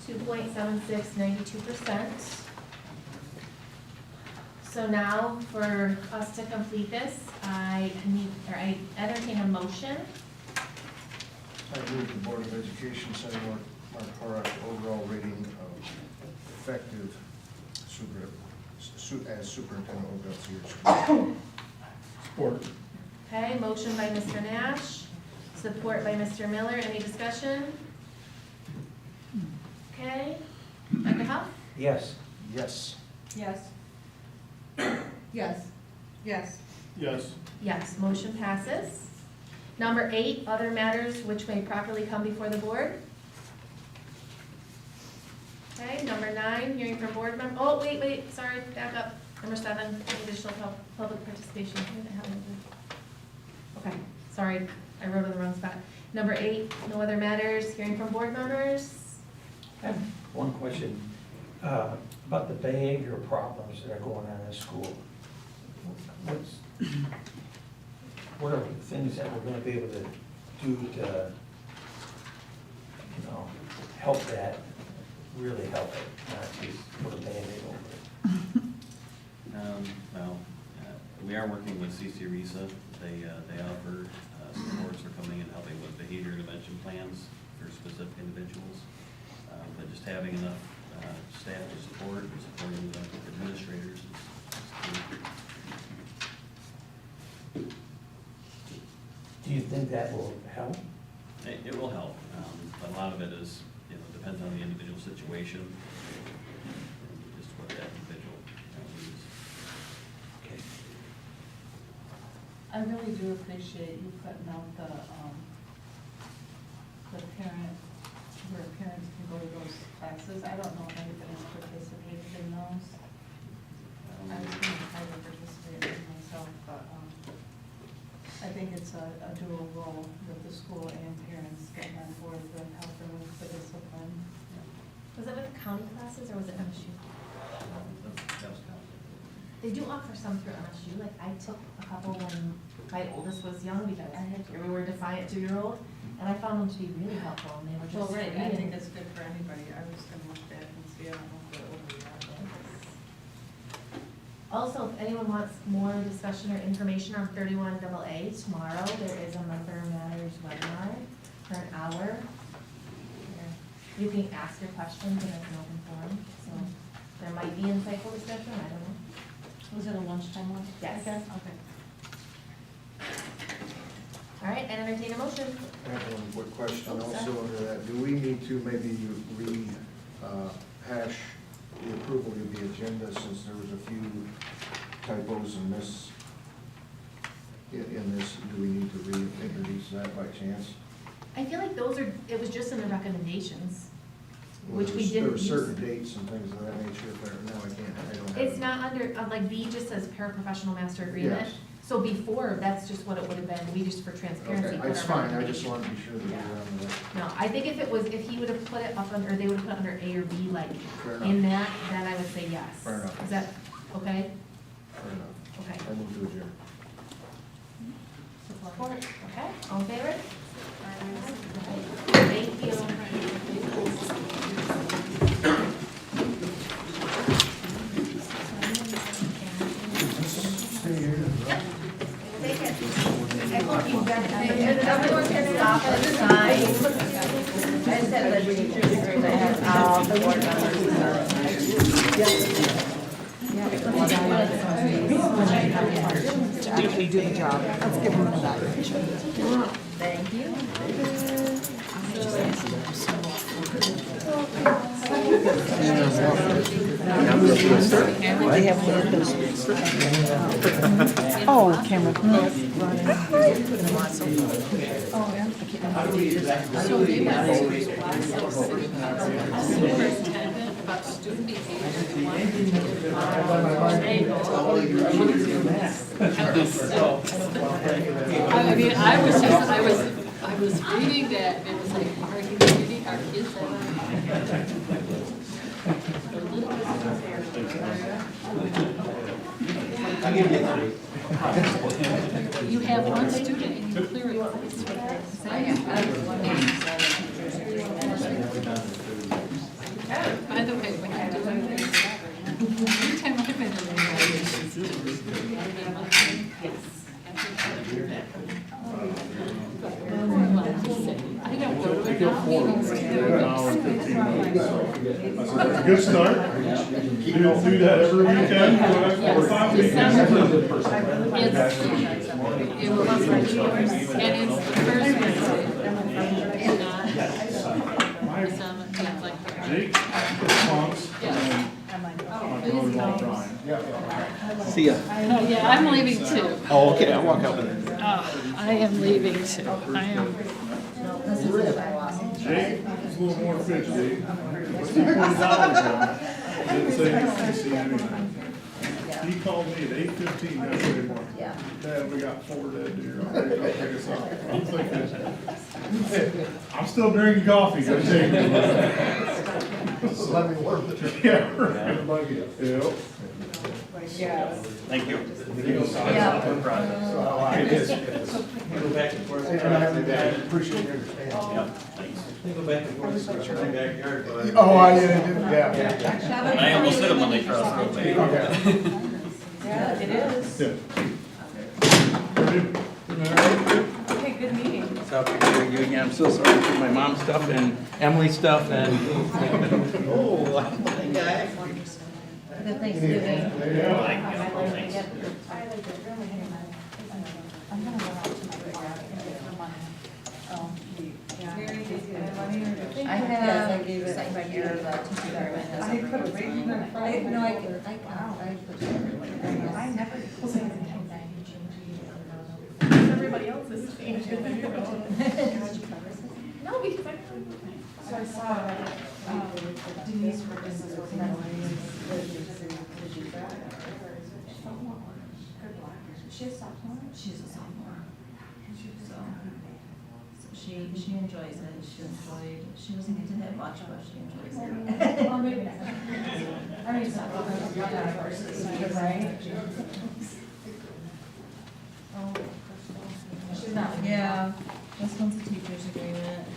2.76, 92%. So now, for us to complete this, I entertain a motion. I move the Board of Education setting Mark Horak overall rating of effective as superintendent of Ovid-Elsie. Support. Okay, motion by Mr. Nash, support by Mr. Miller. Any discussion? Okay, Dr. Huff? Yes. Yes. Yes. Yes. Yes. Yes. Yes, motion passes. Number 8, other matters which may properly come before the board. Okay, number 9, hearing from board members. Oh, wait, sorry, back up. Number 7, additional public participation. Where the hell is it? Okay, sorry, I wrote it in the wrong spot. Number 8, no other matters, hearing from board members. I have one question about the behavioral problems that are going on in school. What are the things that we're gonna be able to do to, help that, really help it, not just put a Band-Aid over it? We are working with CC Risa. They offer supports for coming and helping with behavior intervention plans for specific individuals. But just having enough staff to support and supporting the administrators is key. Do you think that will help? It will help. A lot of it is, depends on the individual situation, just what that individual needs. Okay. I really do appreciate you putting out the parent, where parents can go to those classes. I don't know if anybody's participated in those. I was going to try to participate in myself, but I think think it's a dual role with the school and parents getting on board with helping with the discipline. Was it with the county classes or was it MSU? They do offer some through MSU, like I took a couple when my oldest was young because we were a defiant 2-year-old, and I found them to be really helpful, and they were Well, just. right, I free think and- it's good for anybody. I was gonna look back and see, I don't know if they're over yet. Also, if anyone wants more discussion or information on 31AA, tomorrow there is a Member Matters webinar for an hour. You can ask your questions in an open forum, so there might be insightful discussion, I don't know. Was it a lunchtime one? Yes. Okay. Okay. All right, and entertain a motion. I have one quick question Oh, also sorry. under that. Do we need to maybe rehash the approval of the agenda since there was a few typos in this, in this? Do we need to reintroduce that by chance? I feel like those are, it was just in the recommendations, which we There didn't were use. certain dates and things of that nature, but no, I don't have. It's it. not under, like B just says paraprofessional master agreement. Yes. So before, that's just what it would have been, we just for transparency. Okay, put it's our fine, I just recommendation. wanted to be sure that we were on the. No, I think if it was, if he would have put it up under, or they would have put under A or B, like, Fair in enough. that, then I would say yes. Fair enough. Is that okay? Fair enough. Okay. I move to adjourn. Support. Okay, all in favor? Thank you. Take it. Everyone can stop and sign. I said that teachers agreement has all the board members. Actually do the job. Let's give them an evaluation. Thank you. They have one of those. Oh, camera. Superintendent about student I mean, I was reading that, and it was like, our kids You have one student and you clear it. By the way, when you do anything, anytime I've been I don't go to enough meetings That's a good start. You don't do that every weekend, for 5 weekends. It was and it's the first Wednesday. And Jake, Ponce, and my daughter-in-law Brian. See ya. oh, yeah, I'm leaving too. Oh, okay, I'll walk out with it. Oh, I am leaving too. I am. Jake is a little more fidgety. But he put his hours in. Didn't say anything, see anything. He called me at 8:15 yesterday morning. Dad, we got 4 dead deer. I'll pick us up. I'm thinking, I'm still drinking coffee. Go take it. Let me warm the trip. Yeah, right. Yep. Thank you. It is. Go back and forth. I appreciate your understanding. They go back and forth, switch your own backyard. but- Oh, I did, yeah. I almost hit them when they crossed the road. Okay. Yeah, it is. Yeah. Okay, good meeting. What's up? You again. I'm so sorry for my mom's stuff and Emily's stuff and. Oh, Good Thanksgiving. I'm gonna go out to my car and get the money. Oh, I have, I gave it, I gave it the teacher agreement. I put it right in the front. No, I put it everywhere. I never. Everybody else is changing. No, because I. So I saw Denise for business She's a sophomore? She's a sophomore. So she enjoys it. She doesn't get to have much, but she enjoys it. Well, maybe not. I mean, it's not right? Oh, she's not. Yeah, this one's a teacher's agreement.